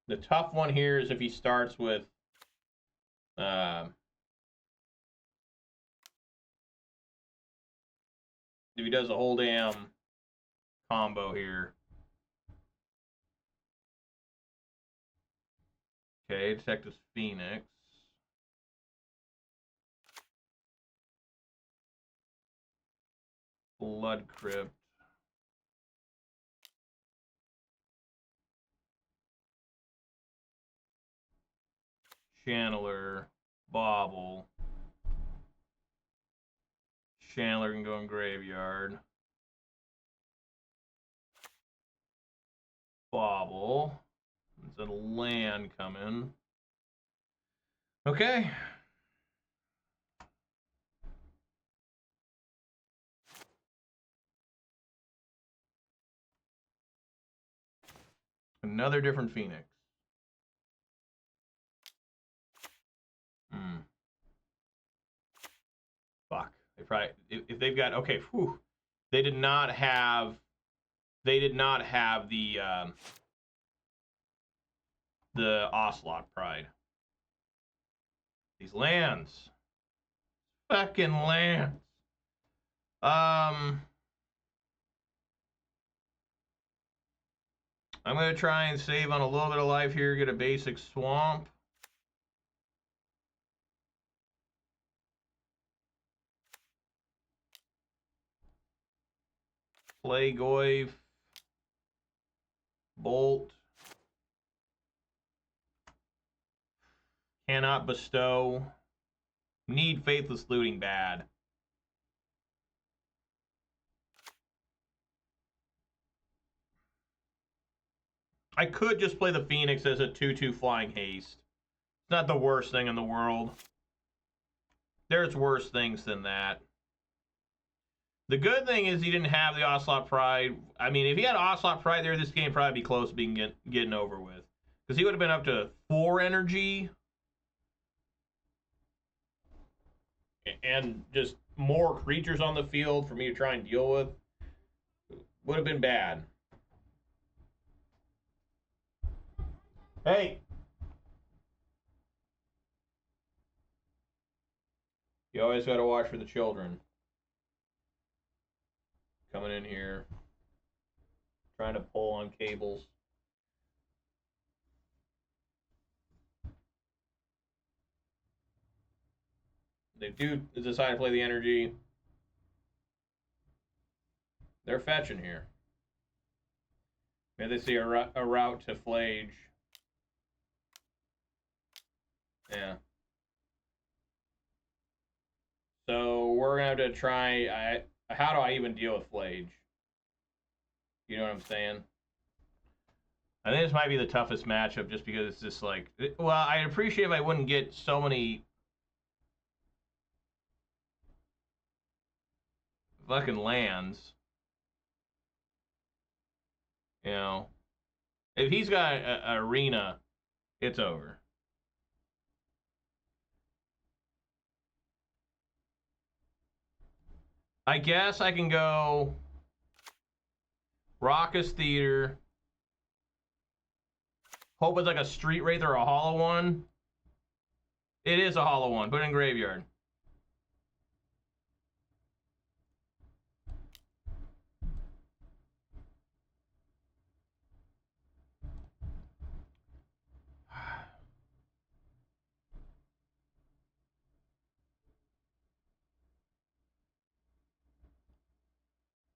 The tough one here is if he starts with if he does a whole damn combo here. Okay, Detective Phoenix. Blood Crypt. Channeler. Bauble. Chandler can go in Graveyard. Bauble. There's a land coming. Okay. Another different Phoenix. Fuck. They probably if they've got okay. Whew. They did not have the Ocelot Pride. These lands. Fucking lands. I'm gonna try and save on a little bit of life here, get a basic swamp. Play Goyf. Bolt. Cannot bestow. Need Faithless Looting bad. I could just play the Phoenix as a 2/2 flying haste. It's not the worst thing in the world. There's worse things than that. The good thing is he didn't have the Ocelot Pride. I mean, if he had Ocelot Pride there, this game would probably be close to being getting over with. Because he would have been up to 4 energy. And just more creatures on the field for me to try and deal with. Would have been bad. Hey! You always got to watch for the children. Coming in here. Trying to pull on cables. They do decide to play the energy. They're fetching here. Maybe they see a route to Flage. Yeah. So we're going to have to try... how do I even deal with Flage? You know what I'm saying? I think this might be the toughest matchup just because it's just like... Well, I'd appreciate if I wouldn't get so many... fucking lands. You know? If he's got an arena, it's over. I guess I can go Raucous Theater. Hope it's like a Street Wraith or a hollow one. It is a hollow one. Put it in Graveyard.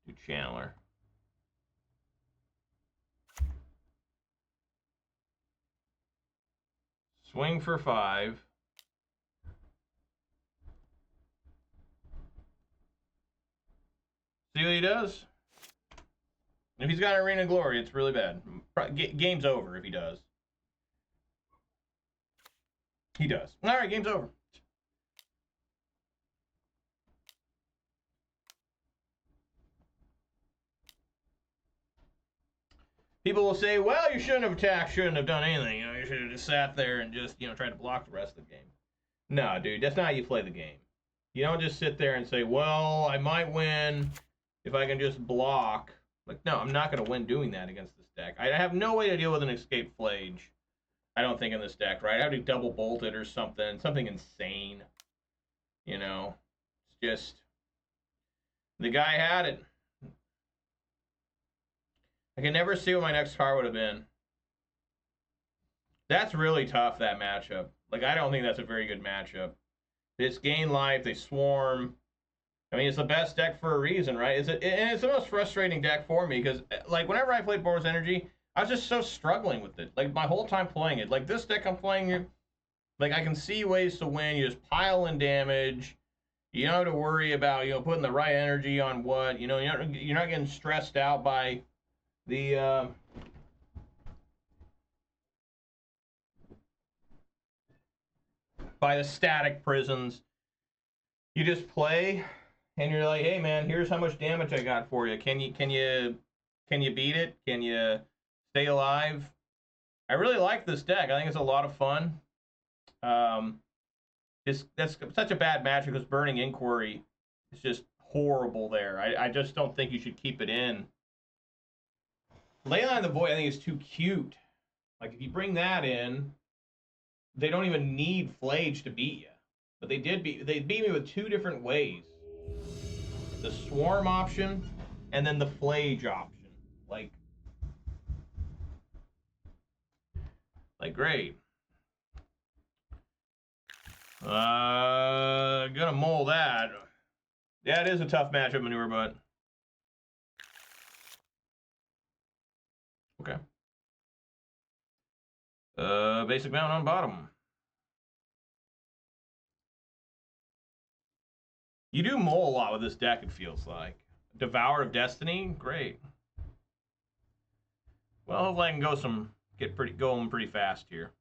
Do Channeler. Swing for 5. See what he does? If he's got Arena Glory, it's really bad. Game's over if he does. He does. All right, game's over. people will say, well, you shouldn't have attacked, shouldn't have done anything. You should have just sat there and just, tried to block the rest of the game. No, dude, that's not how you play the game. You don't just sit there and say, well, I might win if I can just block. Like, no, I'm not going to win doing that against this deck. I have no way to deal with an Escape Flage, I don't think, in this deck, right? I have to double bolt it or something insane. It's just, the guy had it. I can never see what my next card would have been. That's really tough, that matchup. Like, I don't think that's a very good matchup. They just gain life, they swarm. I mean, it's the best deck for a reason, right? And it's the most frustrating deck for me, because, like, whenever I played Boros Energy, I was just so struggling with it. Like, my whole time playing it. Like, this deck I'm playing, like, I can see ways to win. You just pile in damage. You don't have to worry about, putting the right energy on what. You're not getting stressed out by the... by the static prisons. You just play, and you're like, hey man, here's how much damage I got for you. Can you beat it? Can you stay alive? I really like this deck. I think it's a lot of fun. That's such a bad match because Burning Inquiry is just horrible there. I just don't think you should keep it in. Leyline the Void, I think, is too cute. Like, if you bring that in, they don't even need Flage to beat you. But they beat me with two different ways. The Swarm option, and then the Flage option. Like great. Gonna mull that. Yeah, it is a tough matchup maneuver, but okay. Basic Mountain on bottom. You do mull a lot with this deck, it feels like. Devour of Destiny, great. Well, hopefully I can going pretty fast here.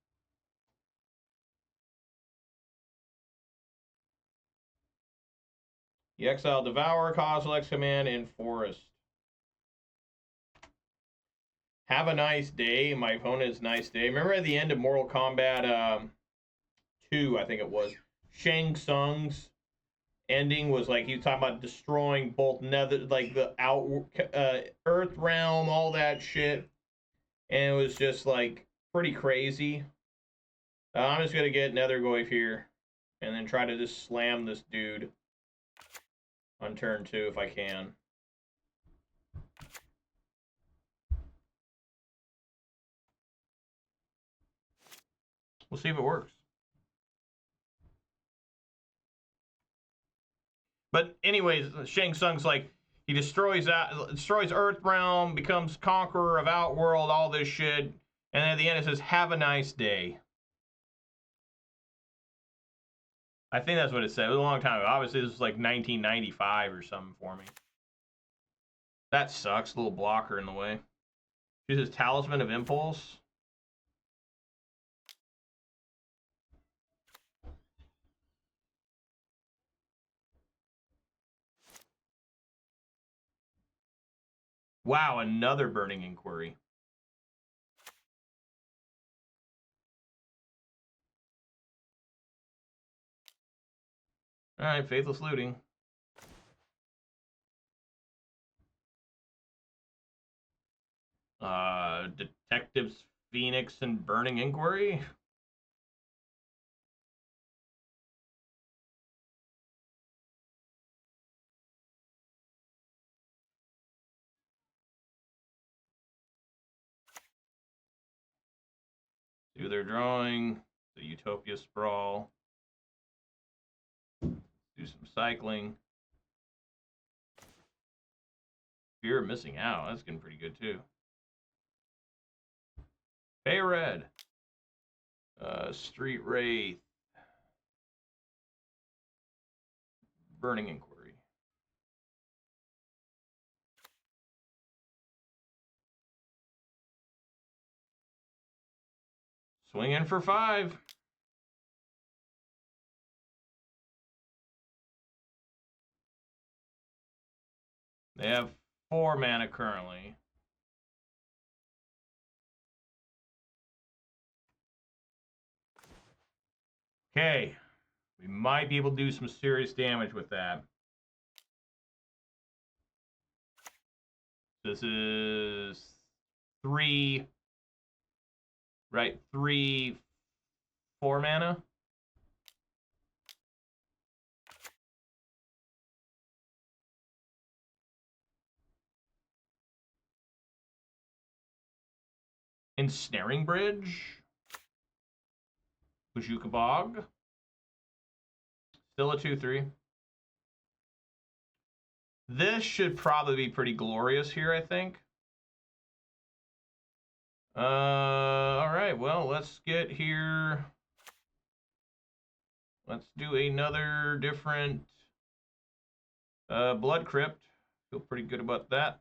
You exile Devour, Kozilek's Command, and Forest. Have a nice day. My opponent's nice day. Remember at the end of Mortal Kombat 2, I think it was, Shang Tsung's ending was like he was talking about destroying both the Earth realm, all that shit, and it was just like pretty crazy. I'm just gonna get Nethergoyf here, and then try to just slam this dude on turn 2 if I can. We'll see if it works. But anyways, Shang Tsung's like, he destroys Earth Realm, becomes conqueror of Outworld, all this shit, and then at the end it says, have a nice day. I think that's what it said. It was a long time ago. Obviously, this was like 1995 or something for me. That sucks. A little blocker in the way. Uses Talisman of Impulse. Wow, another Burning Inquiry. All right, Faithless Looting. Detectives Phoenix and Burning Inquiry. Do their drawing. The Utopia Sprawl. Do some cycling. Fear of Missing Out. That's getting pretty good too. Pay red. Street Wraith. Burning Inquiry. Swing in for 5. They have 4 mana currently. Okay. We might be able to do some serious damage with that. This is 3, right? 3, 4 mana. Ensnaring Bridge. Bujuka Bog. Still a 2/3. This should probably be pretty glorious here, I think. All right, well, let's get here. Let's do another different Blood Crypt. Feel pretty good about that.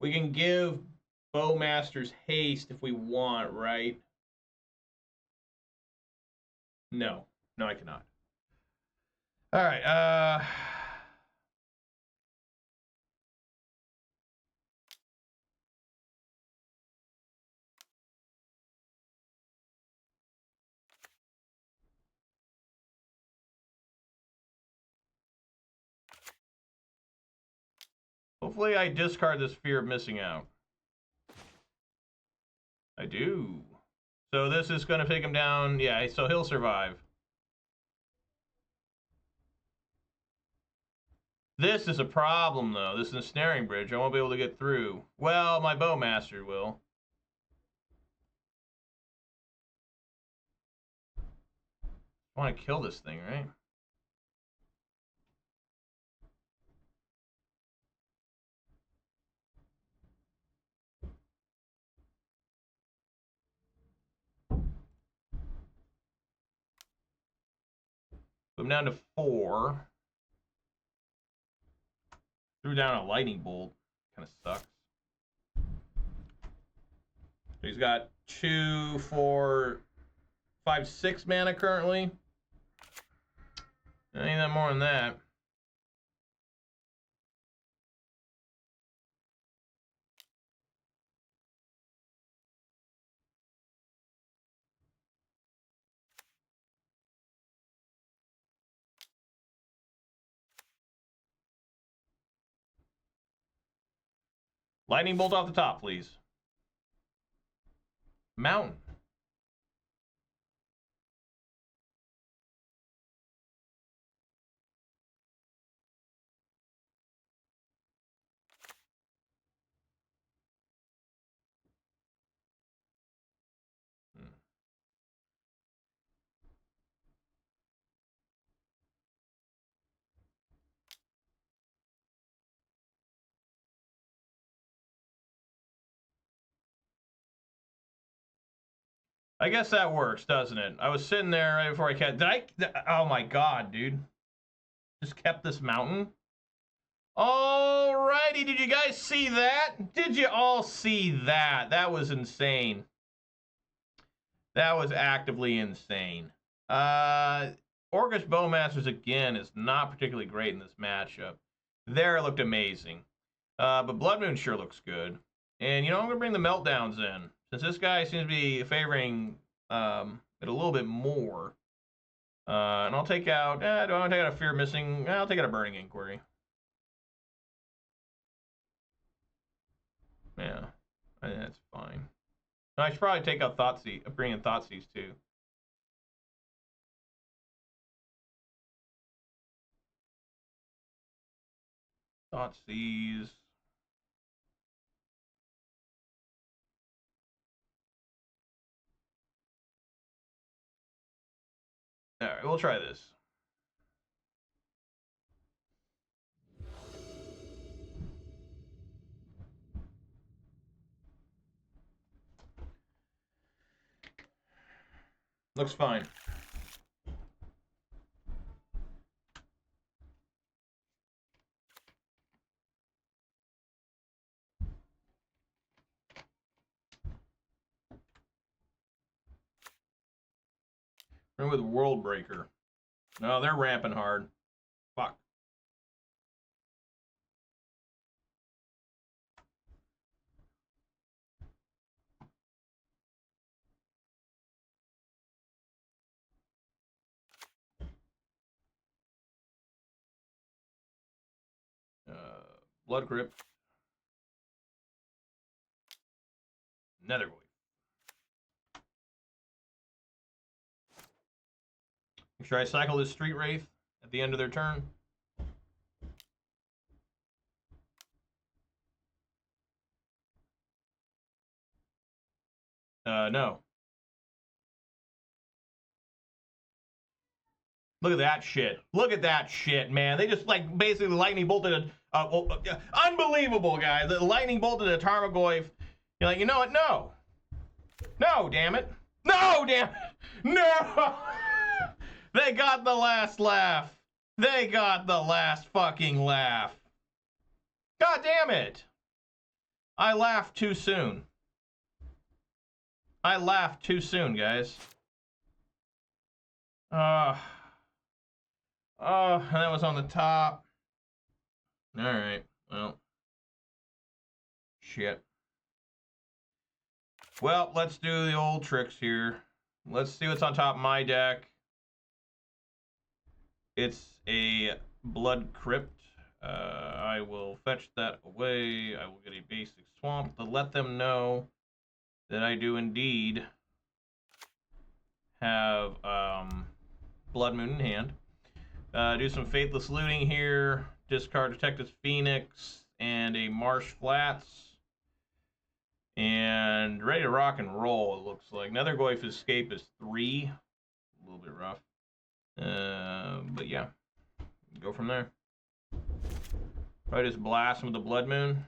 We can give Bowmasters haste if we want, right? No. No, I cannot. All right, hopefully I discard this Fear of Missing Out. I do. So this is going to take him down. Yeah, so he'll survive. This is a problem, though. This is a Ensnaring Bridge. I won't be able to get through. Well, my Bowmaster will. I want to kill this thing, right? I'm down to 4. Threw down a lightning bolt. Kind of sucks. He's got 2, 4, 5, 6 mana currently. I need that more than that. Lightning bolt off the top, please. Mountain. I guess that works, doesn't it? I was sitting there right before I kept... Oh my god, dude. Just kept this mountain? Alrighty, did you guys see that? Did you all see that? That was insane. That was actively insane. Orcish Bowmasters, again, is not particularly great in this matchup. There, it looked amazing. But Blood Moon sure looks good. And, you know, I'm going to bring the Meltdowns in. Since this guy seems to be favoring it a little bit more. And I'll take out... do I want to take out a Fear Missing? I'll take out a Burning Inquiry. Yeah, I think that's fine. I should probably take out Thoughtseize, bring in Thoughtseize too. Thoughtseize. All right, we'll try this. Looks fine. We're with World Breaker. No, they're ramping hard. Fuck. Blood Crypt. Nethergoyf. Make sure I cycle this Street Wraith at the end of their turn. No. Look at that shit. Look at that shit, man. They just, like, basically lightning bolted unbelievable, guys. The lightning bolted a Tarmogoyf. You're like, you know what? No. No, damn it. No, damn it. No. They got the last laugh. They got the last fucking laugh. God damn it. I laughed too soon. I laughed too soon, guys. And that was on the top. Alright, well. Shit. Well, let's do the old tricks here. Let's see what's on top of my deck. It's a Blood Crypt. I will fetch that away. I will get a basic swamp to let them know that I do indeed have Blood Moon in hand. Do some Faithless Looting here. Discard Detective's Phoenix and a Marsh Flats. And ready to rock and roll, it looks like. Nethergoyf Escape is 3. A little bit rough. But yeah, go from there. Probably just blast him with the Blood Moon.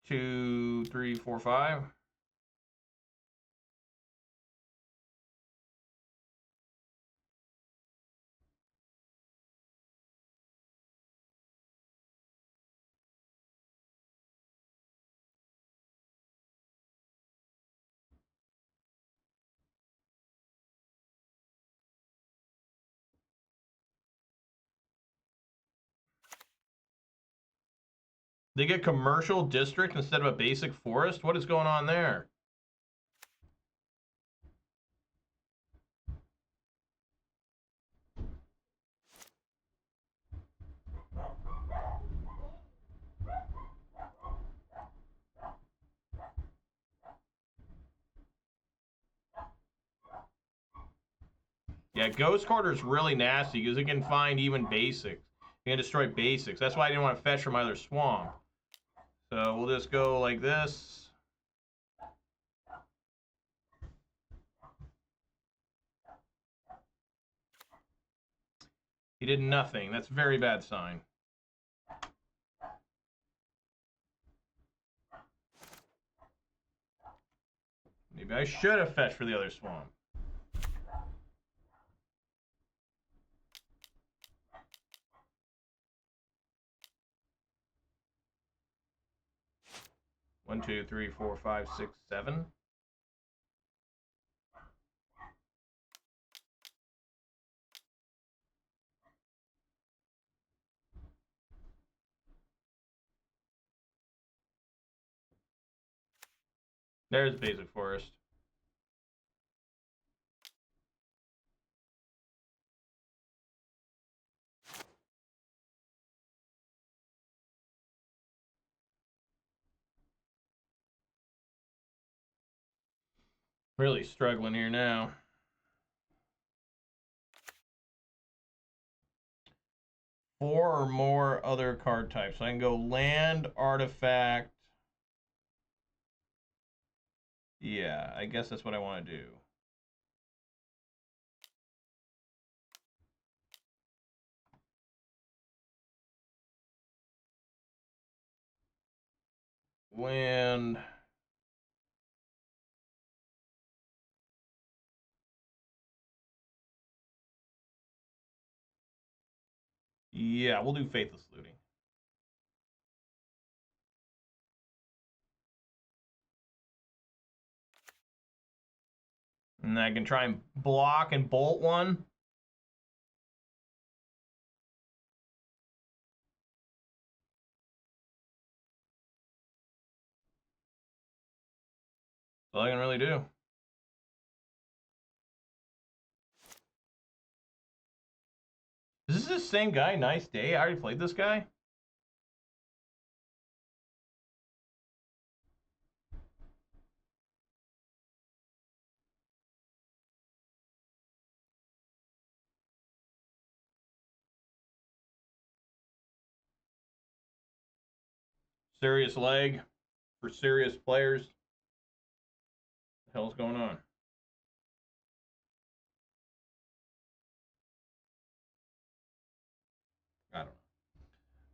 2, 3, 4, 5. They get commercial district instead of a basic forest? What is going on there? Yeah, Ghost Quarter is really nasty because it can find even basics. It can destroy basics. That's why I didn't want to fetch from either swamp. So we'll just go like this. He did nothing. That's a very bad sign. Maybe I should have fetched for the other swamp. One, 2, 3, 4, 5, 6, 7. There's basic forest. Really struggling here now. Four or more other card types. So I can go land, artifact. Yeah, I guess that's what I want to do. Land. Yeah, we'll do Faithless Looting. And I can try and block and bolt one. all I can really do. Is this the same guy? Nice day. I already played this guy. Serious leg for serious players. What the hell's going on? I don't know.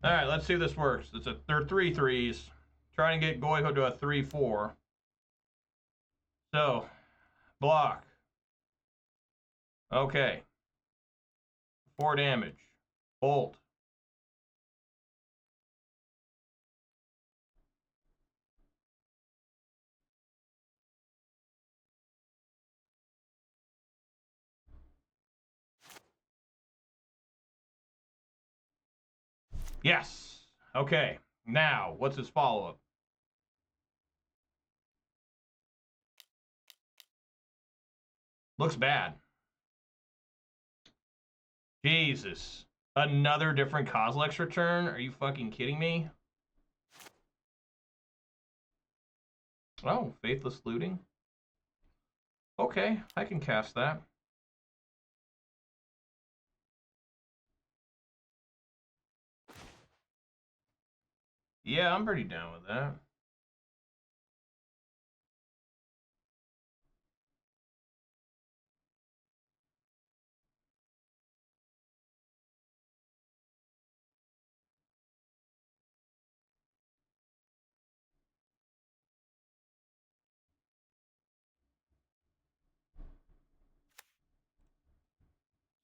All right, let's see if this works. They're 3/3s. Trying to get Goyho to a 3/4. So, block. Okay. 4 damage. Bolt. Yes. Okay. Now, what's his follow-up? Looks bad. Jesus. Another different Kozilek's return? Are you fucking kidding me? Oh, Faithless Looting. Okay, I can cast that. Yeah, I'm pretty down with that.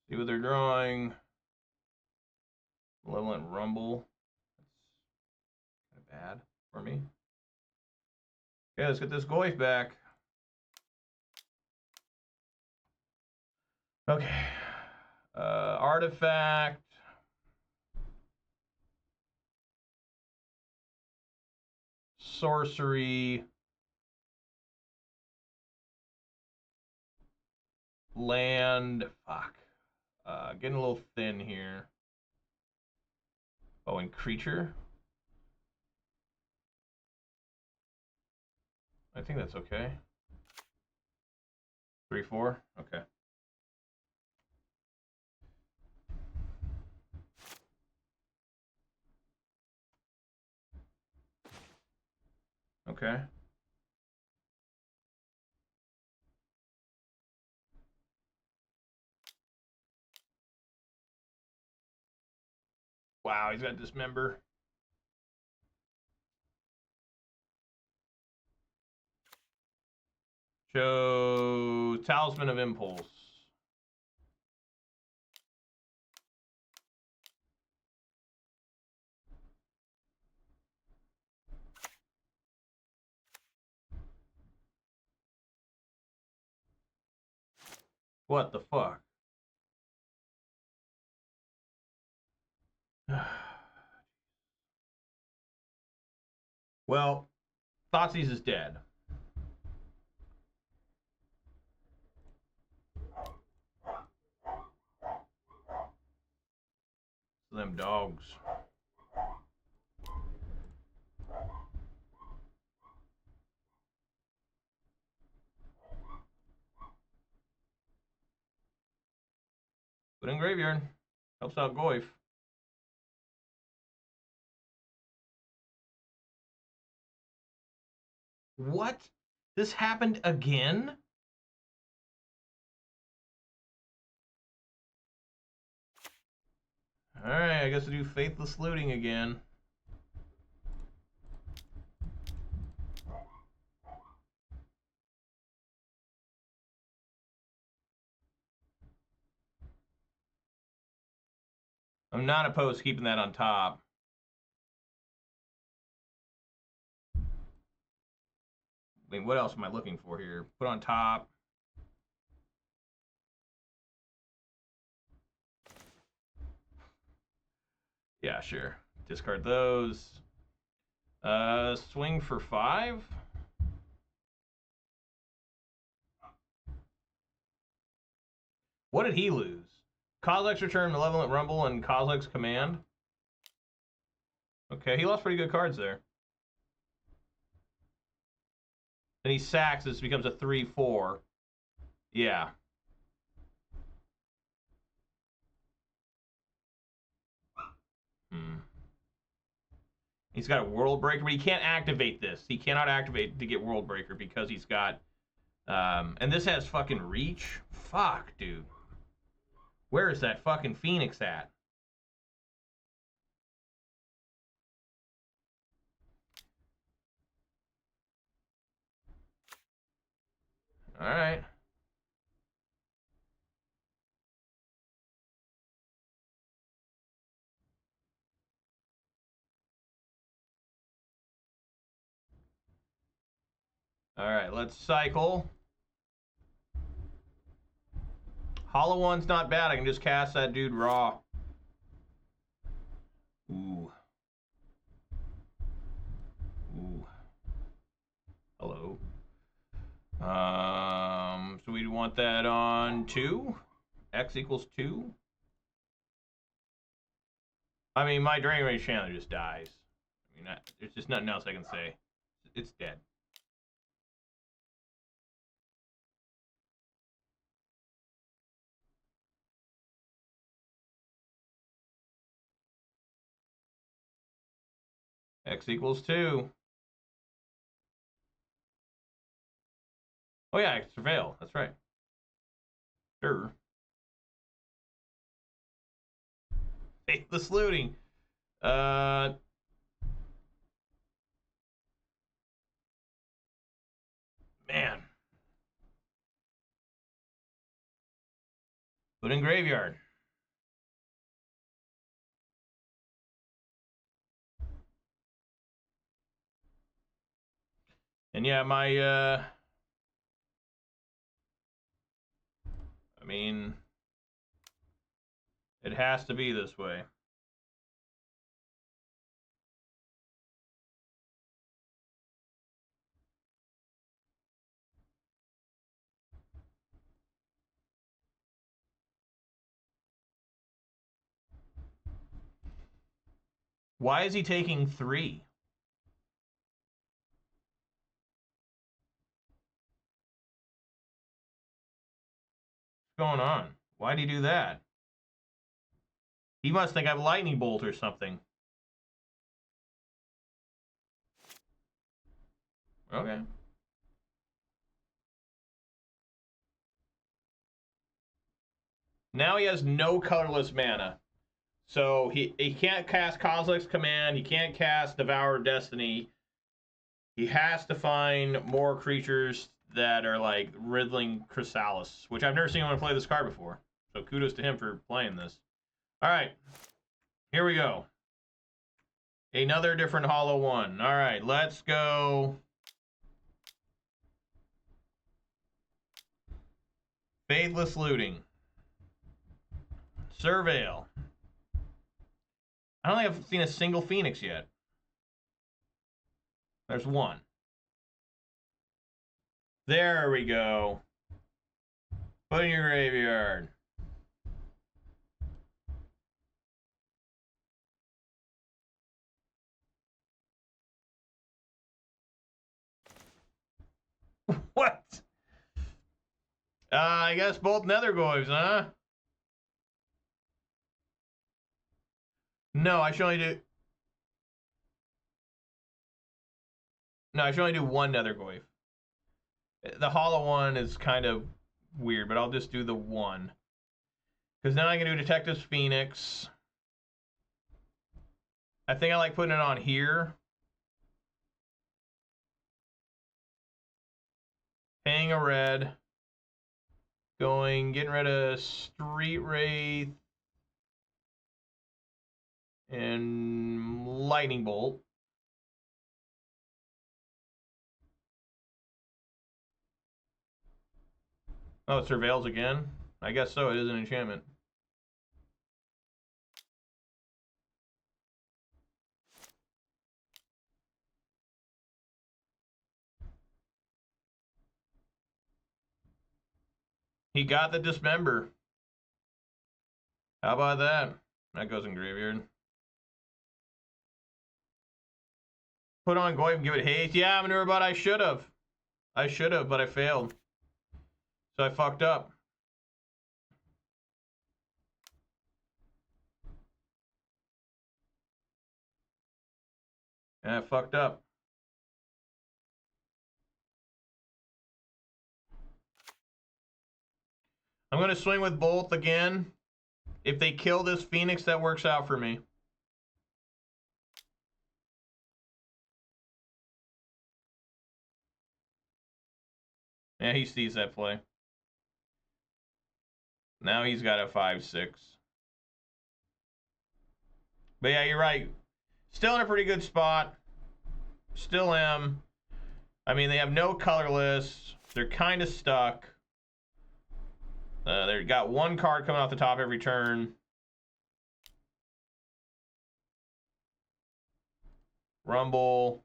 See what they're drawing. Malevolent Rumble. That's kind of bad for me. Okay, let's get this Goyf back. Okay. Artifact. Sorcery. Land. Fuck. Getting a little thin here. Oh, and creature. I think that's okay. 3/4. Okay. Okay. Wow, he's got Dismember. Show Talisman of Impulse. What the fuck? Well, Thoughtseize is dead. Them dogs. Put in graveyard. Helps out Goyf. What? This happened again? Alright, I guess we'll do Faithless Looting again. I'm not opposed to keeping that on top. I mean, what else am I looking for here? Put on top. Yeah, sure. Discard those. Swing for 5. What did he lose? Kozilek's Return, Malevolent Rumble, and Kozilek's Command. Okay, he lost pretty good cards there. Then he sacks, this becomes a 3-4. Yeah. He's got a World Breaker, but he can't activate this. He cannot activate to get World Breaker because he's got... and this has fucking Reach? Fuck, dude. Where is that fucking Phoenix at? Alright. Alright, let's cycle. Hollow One's not bad. I can just cast that dude raw. Ooh. Ooh. Hello. So we want that on 2. X equals 2. I mean, my Drain Rage Chandler just dies. I mean, there's just nothing else I can say. It's dead. X equals 2. Oh yeah, Surveil. That's right. Sure. Faithless Looting. Man. Put in Graveyard. And yeah, my I mean, it has to be this way. Why is he taking 3? What's going on? Why'd he do that? He must think I have Lightning Bolt or something. Okay. Now he has no colorless mana. So he can't cast Kozilek's Command. He can't cast Devourer of Destiny. He has to find more creatures that are like Riddling Chrysalis, which I've never seen anyone play this card before. So kudos to him for playing this. All right. Here we go. Another different Hollow One. All right, let's go. Faithless Looting. Surveil. I don't think I've seen a single Phoenix yet. There's one. There we go. Put in your graveyard. What? I guess both Nethergoyfs, huh? No, I should only do... No, I should only do one Nethergoyf. The Hollow One is kind of weird, but I'll just do the one. Because now I can do Detective's Phoenix. I think I like putting it on here. Paying a red. Getting rid of Street Wraith. And Lightning Bolt. Oh, it surveils again? I guess so, it is an enchantment. He got the Dismember. How about that? That goes in graveyard. Put on Goyf and give it haste. Yeah, Manure Bot, I should have. I should have, but I failed. So I fucked up. Yeah, I fucked up. I'm going to swing with both again. If they kill this Phoenix, that works out for me. Yeah, he sees that play. Now he's got a 5-6. But yeah, you're right. Still in a pretty good spot. Still am. I mean, they have no colorless. They're kind of stuck. They've got one card coming off the top every turn. Rumble.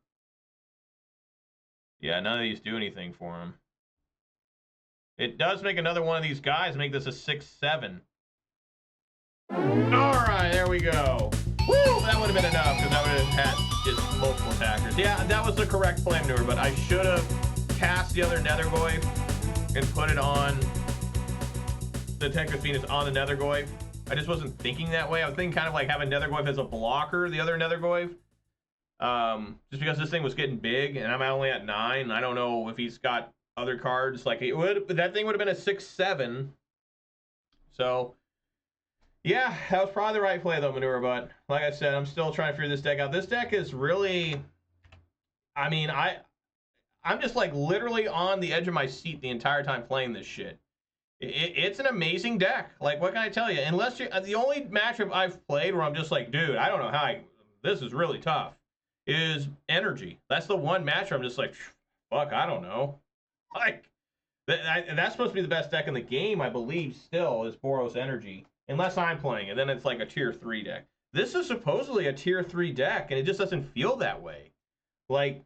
Yeah, none of these do anything for him. It does make another one of these guys make this a 6-7. All right, there we go. Woo! That would have been enough because I would have had just multiple attackers. Yeah, that was the correct play maneuver, but I should have cast the other Nethergoyf and put it on the Detective Phoenix on the Nethergoyf. I just wasn't thinking that way. I was thinking kind of like having Nethergoyf as a blocker, the other Nethergoyf. Just because this thing was getting big and I'm only at 9. I don't know if he's got other cards. Like it would, that thing would have been a 6-7. So yeah, that was probably the right play though, Manure. But like I said, I'm still trying to figure this deck out. This deck is really, I mean, I'm just like literally on the edge of my seat the entire time playing this shit. It's an amazing deck. Like, what can I tell you? Unless you, the only matchup I've played where I'm just like, dude, I don't know how this is really tough, is Energy. That's the one matchup I'm just like, fuck, I don't know. Like, that's supposed to be the best deck in the game, I believe, still, is Boros Energy. Unless I'm playing it, then it's like a tier 3 deck. This is supposedly a tier 3 deck, and it just doesn't feel that way. Like,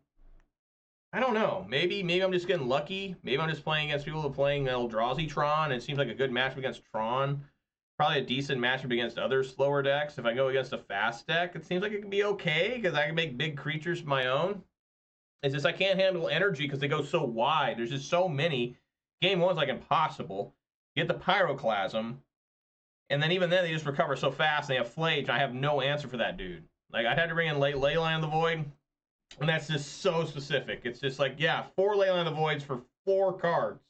I don't know. Maybe I'm just getting lucky. Maybe I'm just playing against people who are playing Eldrazi Tron, and it seems like a good matchup against Tron. Probably a decent matchup against other slower decks. If I go against a fast deck, it seems like it can be okay, because I can make big creatures my own. It's just I can't handle Energy because they go so wide. There's just so many. Game 1's like impossible. You get the Pyroclasm, and then even then they just recover so fast. They have Flage. I have no answer for that dude. Like, I had to bring in Leyline of the Void, and that's just so specific. It's just like, yeah, 4 Leyline of the Voids for 4 cards.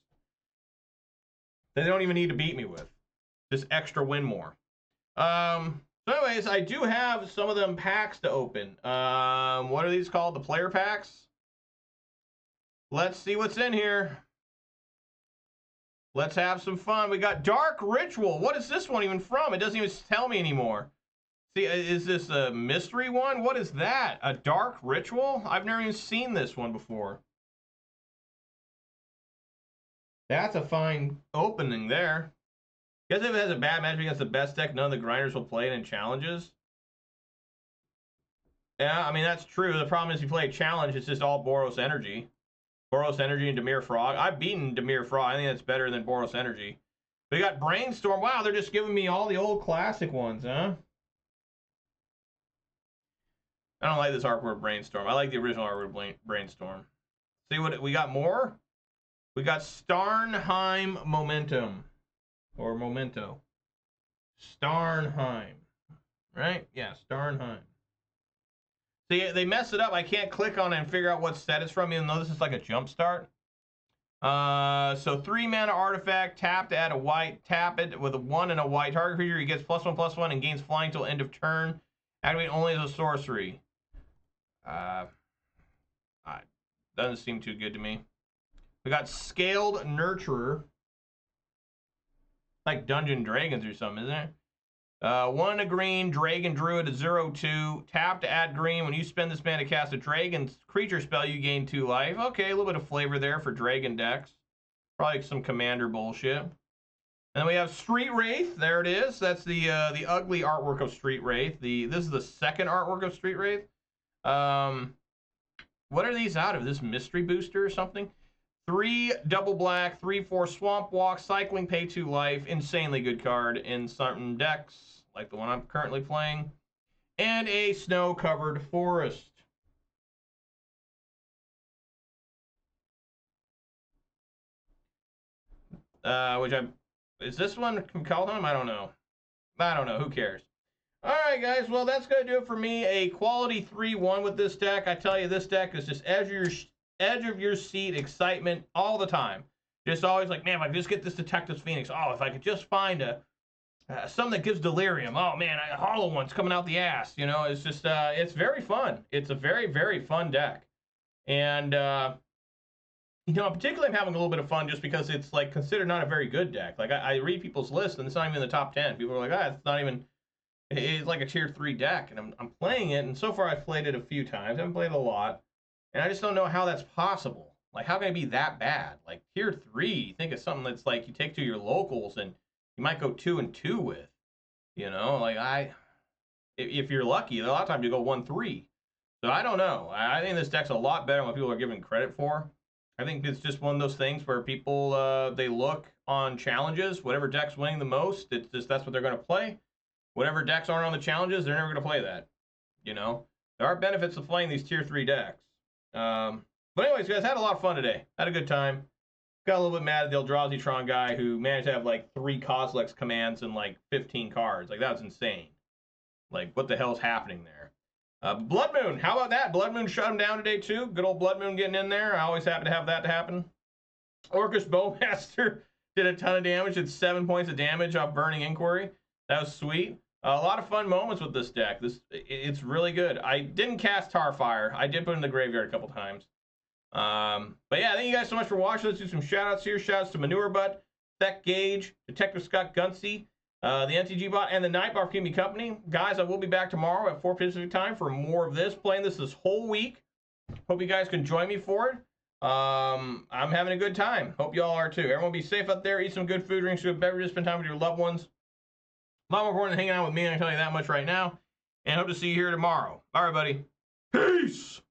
They don't even need to beat me with. Just extra win more. So anyways, I do have some of them packs to open. What are these called? The player packs? Let's see what's in here. Let's have some fun. We got Dark Ritual. What is this one even from? It doesn't even tell me anymore. See, is this a mystery one? What is that? A Dark Ritual? I've never even seen this one before. That's a fine opening there. Guess if it has a bad match against the best deck, none of the grinders will play it in challenges. Yeah, I mean, that's true. The problem is you play a challenge, it's just all Boros Energy. Boros Energy and Dimir Frog. I've beaten Dimir Frog. I think that's better than Boros Energy. We got Brainstorm. Wow, they're just giving me all the old classic ones, huh? I don't like this artwork Brainstorm. I like the original artwork Brainstorm. See what we got more? We got Starnheim Momentum. Or Memento. Starnheim. Right? Yeah, Starnheim. See, they mess it up. I can't click on it and figure out what set it's from, even though this is like a jump start. So 3 mana artifact, tap to add a white, tap it with a 1 and a white. Target creature, he gets +1/+1 and gains flying till end of turn. Activate only as a sorcery. Doesn't seem too good to me. We got Scaled Nurturer. Like Dungeon Dragons or something, isn't it? 1 a green, Dragon Druid, a 0/2. Tap to add green. When you spend this mana to cast a dragon creature spell, you gain 2 life. Okay, a little bit of flavor there for dragon decks. Probably some commander bullshit. And then we have Street Wraith. There it is. That's the ugly artwork of Street Wraith. This is the second artwork of Street Wraith. What are these out of? This mystery booster or something? 3 double black, 3/4 Swamp Walk, cycling, pay 2 life, insanely good card in certain decks, like the one I'm currently playing, and a snow-covered forest. Is this one from Kaldheim? I don't know. Who cares? All right, guys. Well, that's going to do it for me. A quality 3-1 with this deck. I tell you, this deck is just edge of your seat excitement all the time. Just always like, man, if I could just get this Detective's Phoenix. Oh, if I could just find something that gives Delirium. Oh, man, a hollow one's coming out the ass. You know, it's just, it's very fun. It's a very, very fun deck. And, you know, particularly I'm having a little bit of fun just because it's, like, considered not a very good deck. Like, I read people's lists, and it's not even in the top 10. People are like, it's not even, it's like a tier 3 deck. And I'm playing it, and so far I've played it a few times. I haven't played it a lot. And I just don't know how that's possible. Like, how can it be that bad? Like, tier 3, you think it's something that's, like, you take to your locals, and you might go 2-2 with. You know, like, if you're lucky, a lot of times you go 1-3. So I don't know. I think this deck's a lot better than what people are giving credit for. I think it's just one of those things where people, they look on challenges. Whatever deck's winning the most, it's just that's what they're going to play. Whatever decks aren't on the challenges, they're never going to play that. You know? There are benefits of playing these tier 3 decks. But anyways, guys, had a lot of fun today. Had a good time. Got a little bit mad at the Eldrazi Tron guy who managed to have, like, 3 Kozilek commands and, like, 15 cards. Like, that was insane. Like, what the hell's happening there? Blood Moon, how about that? Blood Moon shut him down today, too. Good old Blood Moon getting in there. I always happy to have that to happen. Orcish Bowmaster did a ton of damage. Did 7 points of damage off Burning Inquiry. That was sweet. A lot of fun moments with this deck. It's really good. I didn't cast Tarfire. I did put it in the graveyard a couple times. But yeah, thank you guys so much for watching. Let's do some shout-outs here. Shout-outs to Manure Butt, Tech Gauge, Detective Scott Gunsey, the MTG Bot, and the Nightbar Keep Me Company. Guys, I will be back tomorrow at 4 Pacific time for more of this. Playing this whole week. Hope you guys can join me for it. I'm having a good time. Hope y'all are too. Everyone be safe out there. Eat some good food, drink some good beverages, spend time with your loved ones. A lot more important than hanging out with me, I can tell you that much right now. And hope to see you here tomorrow. All right, buddy. Peace!